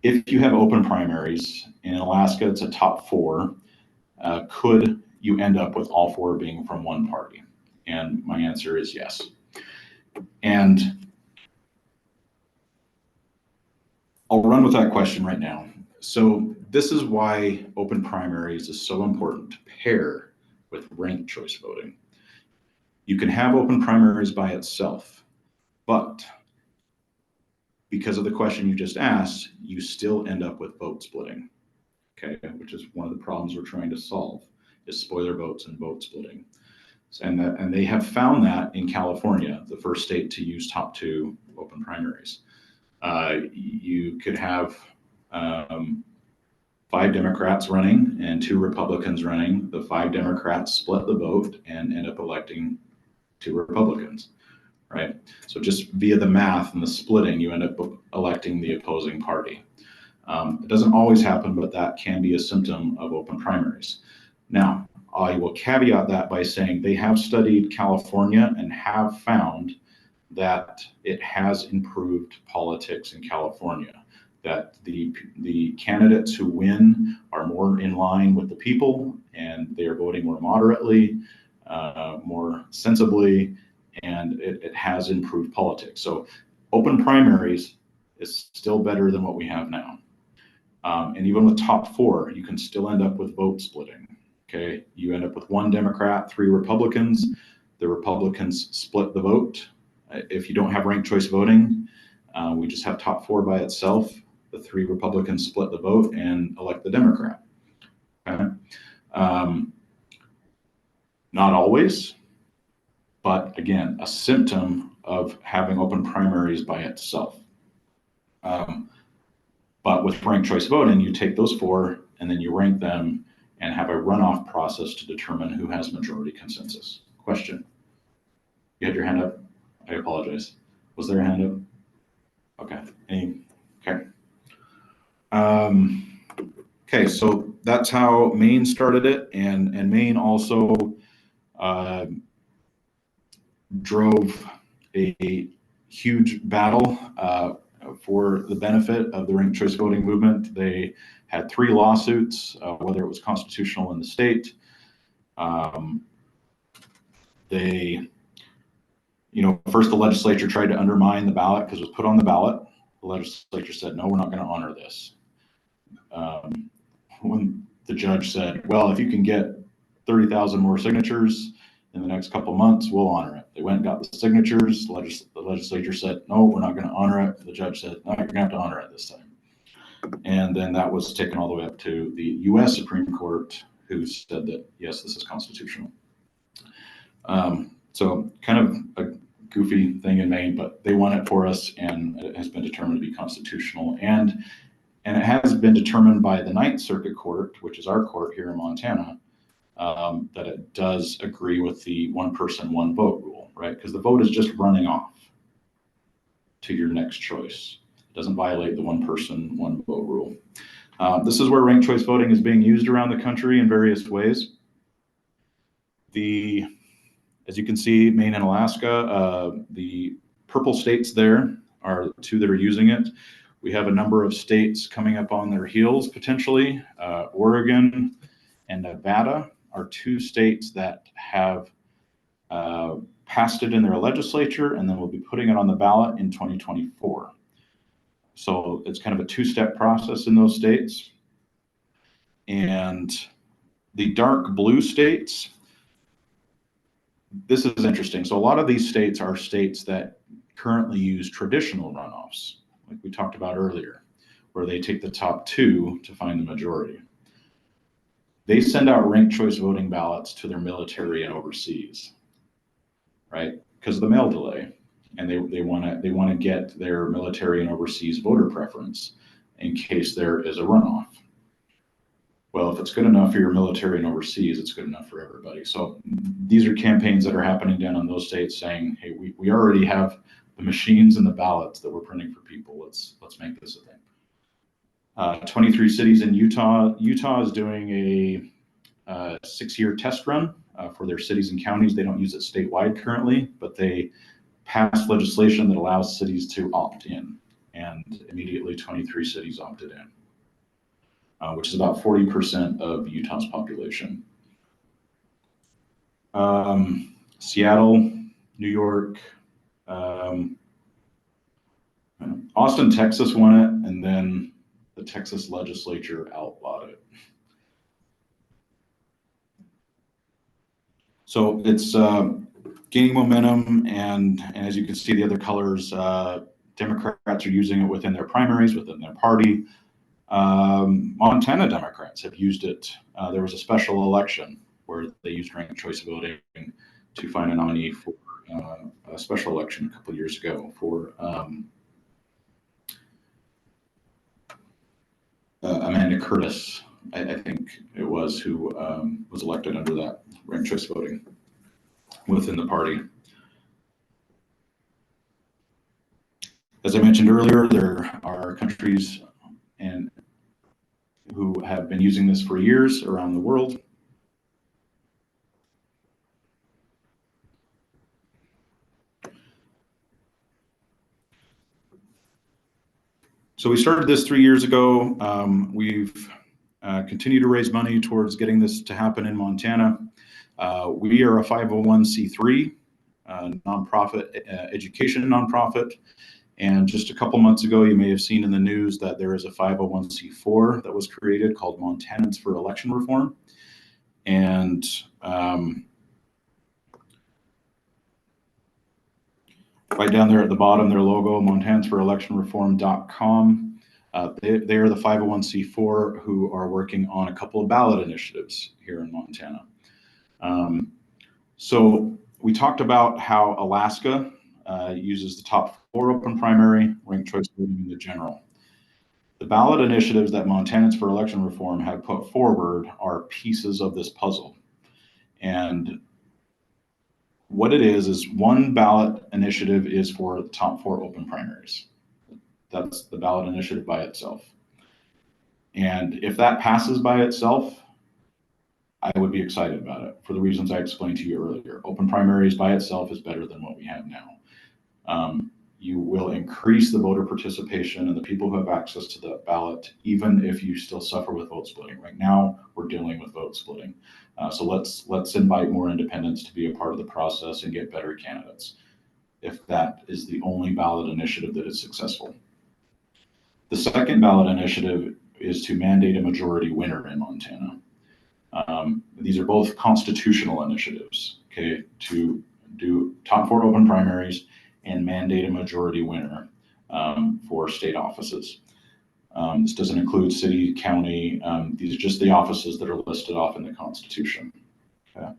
if you have open primaries, in Alaska it's a top 4, could you end up with all 4 being from one party? And my answer is yes. And I'll run with that question right now. So this is why open primaries is so important to pair with ranked choice voting. You can have open primaries by itself, but because of the question you just asked, you still end up with vote splitting. okay, which is one of the problems we're trying to solve, is spoiler votes and vote splitting. And they have found that in California, the first state to use top two open primaries. You could have 5 Democrats running and 2 Republicans running. The 5 Democrats split the vote and end up electing 2 Republicans, right? So just via the math and the splitting, you end up electing the opposing party. It doesn't always happen, but that can be a symptom of open primaries. Now, I will caveat that by saying they have studied California and have found that it has improved politics in California, that the candidates who win are more in line with the people, and they are voting more moderately, more sensibly, and it has improved politics. So open primaries is still better than what we have now. And even with top 4, you can still end up with vote splitting. Okay, you end up with 1 Democrat, 3 Republicans. The Republicans split the vote. If you don't have ranked choice voting, we just have top 4 by itself. The 3 Republicans split the vote and elect the Democrat. Okay? Not always, but again, a symptom of having open primaries by itself. But with ranked choice voting, you take those 4 and then you rank them and have a runoff process to determine who has majority consensus. Question? You had your hand up? I apologize. Was there a hand up? Okay. Okay. Okay, so that's how Maine started it, and Maine also drove a huge battle for the benefit of the ranked choice voting movement. They had 3 lawsuits, whether it was constitutional in the state. First the legislature tried to undermine the ballot because it was put on the ballot. The legislature said, no, we're not going to honor this. When the judge said, well, if you can get 30,000 more signatures in the next couple months, we'll honor it. They went and got the signatures. The legislature said, no, we're not going to honor it. The judge said, no, you're going to have to honor it this time. And then that was taken all the way up to the U.S. Supreme Court, who said that, yes, this is constitutional. So kind of a goofy thing in Maine, but they won it for us, and it has been determined to be constitutional. And it has been determined by the Ninth Circuit Court, which is our court here in Montana, that it does agree with the 1 person, 1 vote rule, right? Because the vote is just running off to your next choice. It doesn't violate the 1 person, 1 vote rule. This is where ranked choice voting is being used around the country in various ways. As you can see, Maine and Alaska, the purple states there are the 2 that are using it. We have a number of states coming up on their heels, potentially. Oregon and Nevada are 2 states that have passed it in their legislature, and then will be putting it on the ballot in 2024. So it's kind of a 2-step process in those states. And the dark blue states, this is interesting. So a lot of these states are states that currently use traditional runoffs, like we talked about earlier, where they take the top 2 to find the majority. They send out ranked choice voting ballots to their military and overseas, right? Because of the mail delay, and they want to get their military and overseas voter preference in case there is a runoff. Well, if it's good enough for your military and overseas, it's good enough for everybody. So these are campaigns that are happening down in those states saying, hey, we already have the machines and the ballots that we're printing for people. Let's make this a thing. 23 cities in Utah. Utah is doing a 6-year test run for their cities and counties. They don't use it statewide currently, but they passed legislation that allows cities to opt in, and immediately 23 cities opted in. Which is about 40% of Utah's population. Seattle, New York, Austin, Texas won it, and then the Texas legislature outlawed it. So it's gaining momentum, and as you can see, the other colors, Democrats are using it within their primaries, within their party. Montana Democrats have used it. There was a special election where they used ranked choice voting to find a nominee for a special election a couple of years ago for Amanda Curtis, I think it was, who was elected under that ranked choice voting within the party. As I mentioned earlier, there are countries and who have been using this for years around the world. So we started this 3 years ago. We've continued to raise money towards getting this to happen in Montana. We are a 501c3 nonprofit, education nonprofit. And just a couple months ago, you may have seen in the news that there is a 501c4 that was created called Montanans for Election Reform. And right down there at the bottom, their logo, montansforelectionreform.com. They are the 501c4 who are working on a couple of ballot initiatives here in Montana. So we talked about how Alaska uses the top 4 open primary, ranked choice voting in the general. The ballot initiatives that Montanans for Election Reform have put forward are pieces of this puzzle. And what it is one ballot initiative is for the top 4 open primaries. That's the ballot initiative by itself. And if that passes by itself, I would be excited about it for the reasons I explained to you earlier. Open primaries by itself is better than what we have now. You will increase the voter participation and the people who have access to the ballot, even if you still suffer with vote splitting. Right now, we're dealing with vote splitting. So let's invite more independents to be a part of the process and get better candidates, if that is the only ballot initiative that is successful. The second ballot initiative is to mandate a majority winner in Montana. These are both constitutional initiatives, okay, to do top 4 open primaries and mandate a majority winner for state offices. This doesn't include city, county. These are just the offices that are listed off in the Constitution. Okay.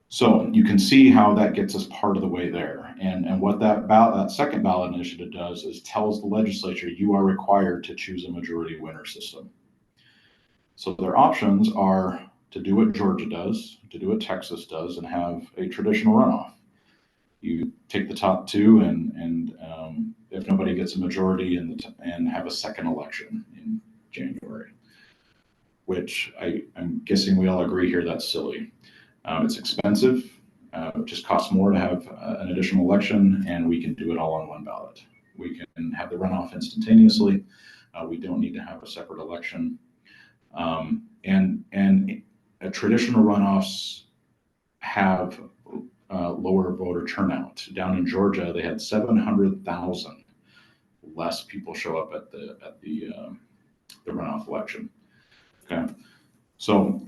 So you can see how that gets us part of the way there. And what that second ballot initiative does is tells the legislature you are required to choose a majority winner system. So their options are to do what Georgia does, to do what Texas does, and have a traditional runoff. You take the top 2, and if nobody gets a majority, and have a second election in January, which I'm guessing we all agree here that's silly. It's expensive. It just costs more to have an additional election, and we can do it all on one ballot. We can have the runoff instantaneously. We don't need to have a separate election. And traditional runoffs have lower voter turnout. Down in Georgia, they had 700,000 less people show up at the runoff election. Okay, so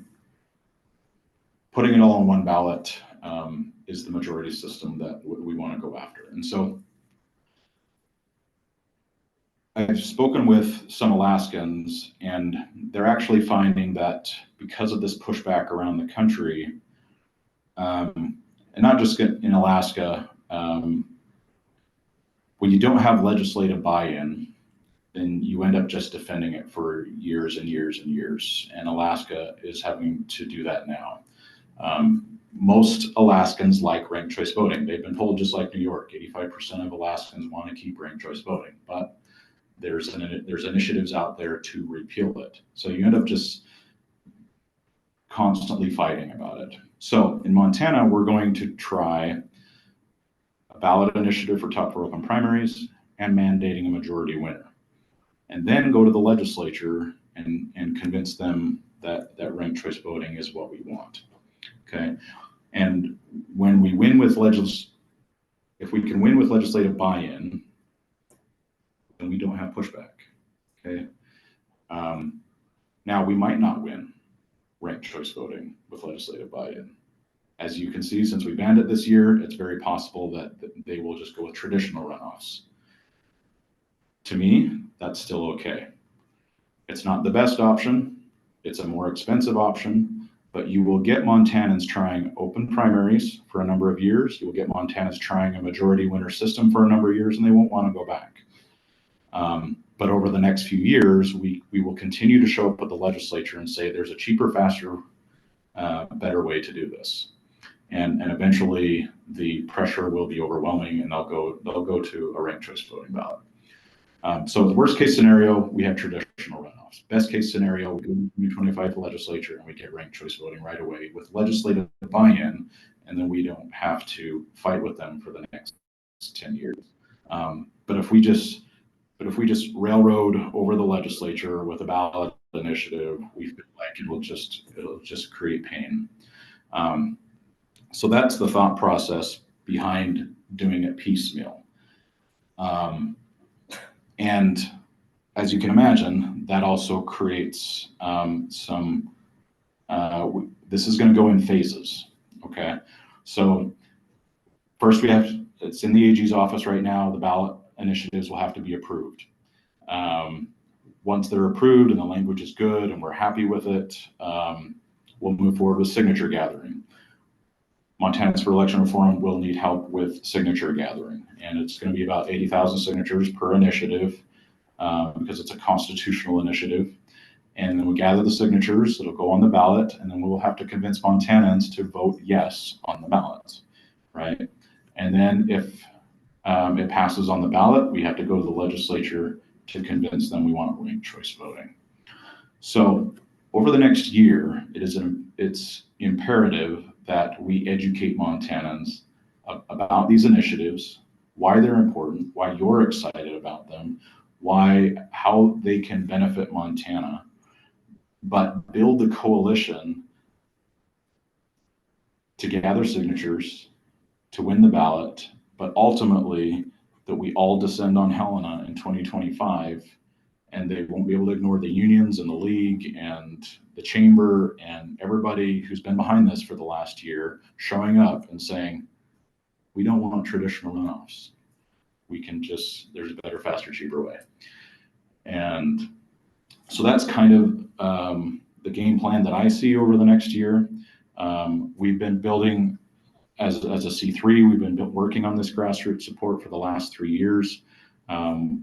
putting it all on one ballot is the majority system that we want to go after. And so I've spoken with some Alaskans, and they're actually finding that because of this pushback around the country, and not just in Alaska, when you don't have legislative buy-in, then you end up just defending it for years and years and years. And Alaska is having to do that now. Most Alaskans like ranked choice voting. They've been told, just like New York, 85% of Alaskans want to keep ranked choice voting, but there's initiatives out there to repeal it. So you end up just constantly fighting about it. So in Montana, we're going to try a ballot initiative for top 4 open primaries and mandating a majority winner, and then go to the legislature and convince them that ranked choice voting is what we want. Okay, and when we win with if we can win with legislative buy-in, then we don't have pushback. Okay, now we might not win ranked choice voting with legislative buy-in. As you can see, since we banned it this year, it's very possible that they will just go with traditional runoffs. To me, that's still okay. It's not the best option. It's a more expensive option, but you will get Montanans trying open primaries for a number of years. You will get Montanans trying a majority winner system for a number of years, and they won't want to go back. But over the next few years, we will continue to show up at the legislature and say there's a cheaper, faster, better way to do this. And eventually the pressure will be overwhelming, and they'll go to a ranked choice voting ballot. So the worst case scenario, we have traditional runoffs. Best case scenario, we go to the 25 legislature and we get ranked choice voting right away with legislative buy-in, and then we don't have to fight with them for the next 10 years. But if we just railroad over the legislature with a ballot initiative, we feel like it'll just create pain. So that's the thought process behind doing it piecemeal. And as you can imagine, that also creates this is going to go in phases. Okay. So first it's in the AG's office right now. The ballot initiatives will have to be approved. Once they're approved and the language is good and we're happy with it, we'll move forward with signature gathering. Montanans for Election Reform will need help with signature gathering, and it's going to be about 80,000 signatures per initiative because it's a constitutional initiative. And then we gather the signatures, it'll go on the ballot, and then we'll have to convince Montanans to vote yes on the ballot, right? And then if it passes on the ballot, we have to go to the legislature to convince them we want ranked choice voting. So over the next year, it's imperative that we educate Montanans about these initiatives, why they're important, why you're excited about them, how they can benefit Montana, but build the coalition to gather signatures, to win the ballot, but ultimately that we all descend on Helena in 2025, and they won't be able to ignore the unions and the league and the chamber and everybody who's been behind this for the last year showing up and saying, we don't want traditional runoffs. There's a better, faster, cheaper way. And so that's kind of the game plan that I see over the next year. We've been building as a C3, we've been working on this grassroots support for the last 3 years.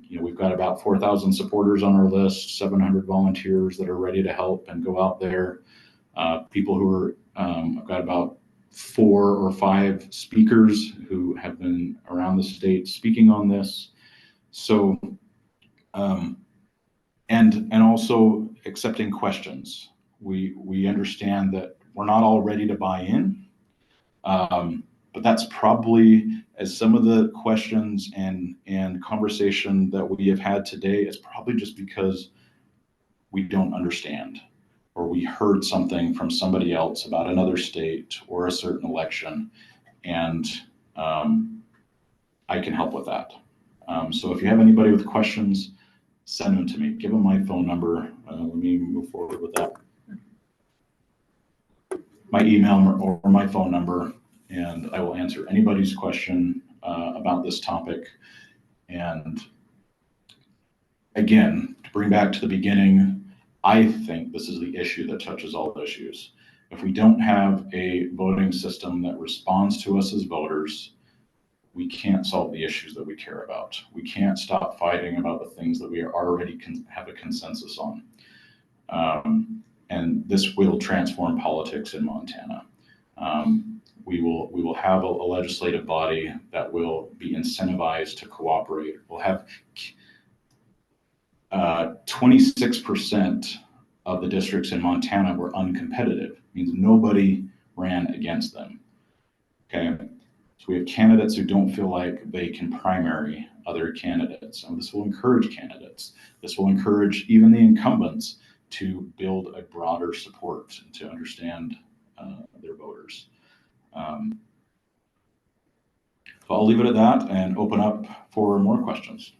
We've got about 4,000 supporters on our list, 700 volunteers that are ready to help and go out there. People who are, I've got about 4 or 5 speakers who have been around the state speaking on this. So, and also accepting questions. We understand that we're not all ready to buy in. But that's probably, as some of the questions and conversation that we have had today, it's probably just because we don't understand, or we heard something from somebody else about another state or a certain election, and I can help with that. So if you have anybody with questions, send them to me. Give them my phone number. Let me move forward with that. My email or my phone number, and I will answer anybody's question about this topic. And again, to bring back to the beginning, I think this is the issue that touches all issues. If we don't have a voting system that responds to us as voters, we can't solve the issues that we care about. We can't stop fighting about the things that we already have a consensus on. And this will transform politics in Montana. We will have a legislative body that will be incentivized to cooperate. We'll have 26% of the districts in Montana were uncompetitive, means nobody ran against them. Okay, so we have candidates who don't feel like they can primary other candidates. And this will encourage candidates. This will encourage even the incumbents to build a broader support to understand their voters. So I'll leave it at that and open up for more questions.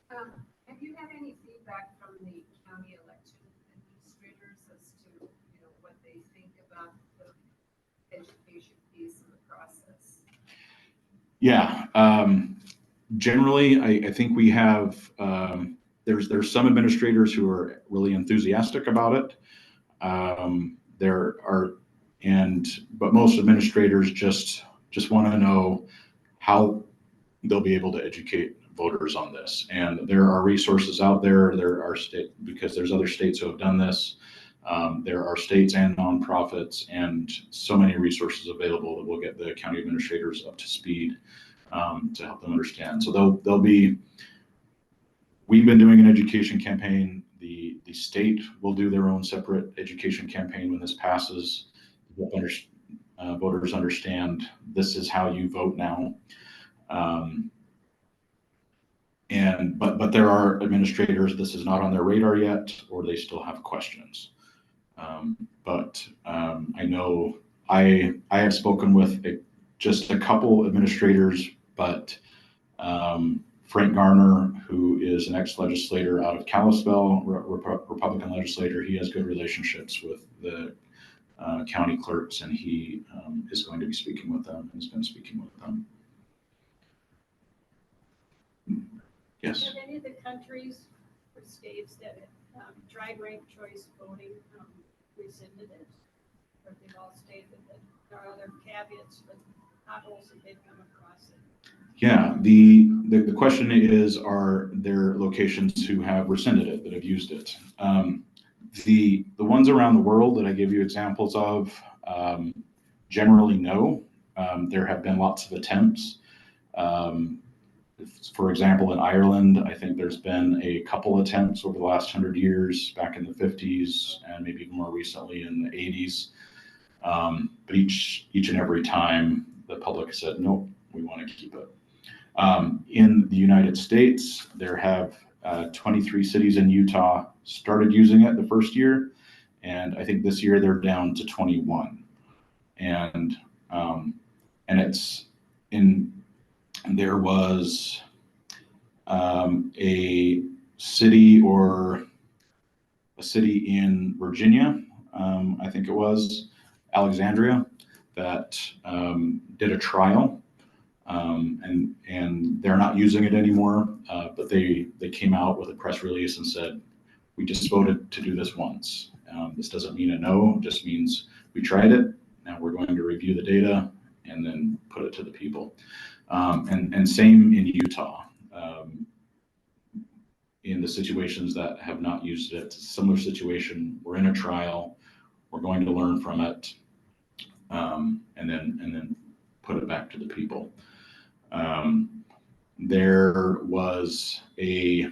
Have you had any feedback from the county election administrators as to, what they think about the education piece of the process? Yeah. Generally, I think we have, there's some administrators who are really enthusiastic about it. But most administrators just want to know how they'll be able to educate voters on this. And there are resources out there. Because there's other states who have done this. There are states and nonprofits and so many resources available that will get the county administrators up to speed to help them understand. So we've been doing an education campaign. The state will do their own separate education campaign when this passes. Voters understand this is how you vote now. But there are administrators, this is not on their radar yet, or they still have questions. I know I have spoken with just a couple administrators, but Frank Garner, who is an ex-legislator out of Kalispell, Republican legislator, he has good relationships with the county clerks, and he is going to be speaking with them, has been speaking with them. Yes. Have any of the countries or states that tried ranked choice voting rescinded it? Or they've all stated that there are other caveats, but potholes that they've come across it? Yeah, the question is, are there locations who have rescinded it, that have used it? The ones around the world that I give you examples of, generally no. There have been lots of attempts. For example, in Ireland, I think there's been a couple attempts over the last 100 years, back in the 50s and maybe even more recently in the 80s. But each and every time the public said, nope, we want to keep it. In the United States, there have 23 cities in Utah started using it the first year. And I think this year they're down to 21. And it's there was a city in Virginia, I think it was Alexandria, that did a trial, and they're not using it anymore. But they came out with a press release and said, we just voted to do this once. This doesn't mean a no, it just means we tried it. Now we're going to review the data and then put it to the people. And same in Utah. In the situations that have not used it, similar situation, we're in a trial, we're going to learn from it, and then put it back to the people. There was a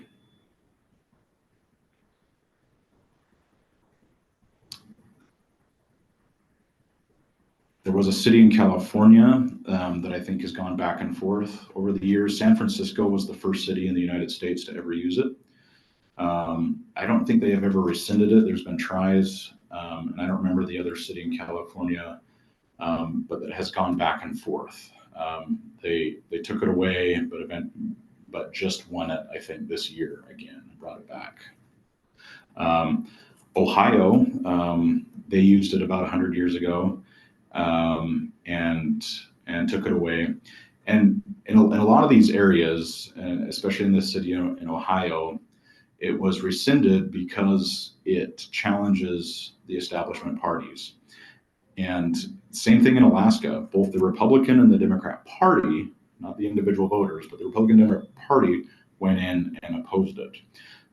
city in California that I think has gone back and forth over the years. San Francisco was the first city in the United States to ever use it. I don't think they have ever rescinded it. There's been tries, and I don't remember the other city in California, but it has gone back and forth. They took it away, but just won it, I think, this year again, and brought it back. Ohio, they used it about 100 years ago, and took it away. And in a lot of these areas, especially in this city in Ohio, it was rescinded because it challenges the establishment parties. And same thing in Alaska, both the Republican and the Democrat Party, not the individual voters, but the Republican Democrat Party went in and opposed it.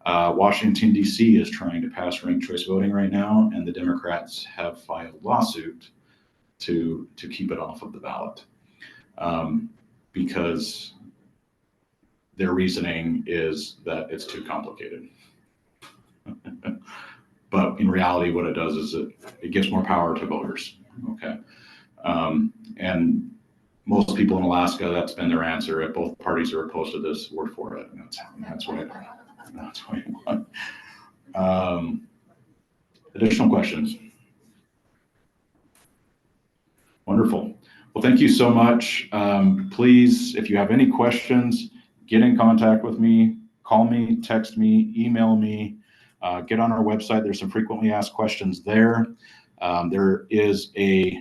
Washington, D.C. is trying to pass ranked choice voting right now, and the Democrats have filed a lawsuit to keep it off of the ballot, because their reasoning is that it's too complicated. But in reality, what it does is it gives more power to voters. Okay, and most people in Alaska, that's been their answer. If both parties are opposed to this, we're for it. And that's what you want. Additional questions? Wonderful. Well, thank you so much. Please, if you have any questions, get in contact with me, call me, text me, email me, get on our website. There's some frequently asked questions there. There is a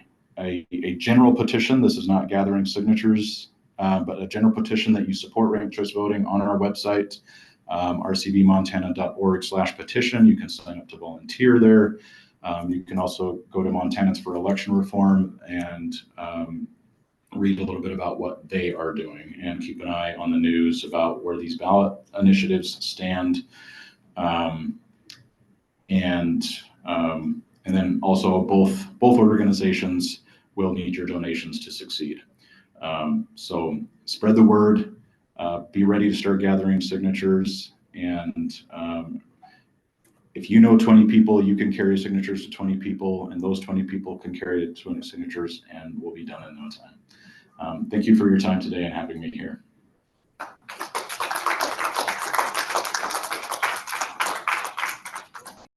general petition. This is not gathering signatures but a general petition that you support ranked choice voting on our website, rcvmontana.org/petition. You can sign up to volunteer there. You can also go to Montanans for Election Reform and read a little bit about what they are doing, and keep an eye on the news about where these ballot initiatives stand. And then also both organizations will need your donations to succeed. So spread the word, be ready to start gathering signatures. And if you know 20 people, you can carry signatures to 20 people, and those 20 people can carry it to 20 signatures, and we'll be done in no time. Thank you for your time today and having me here.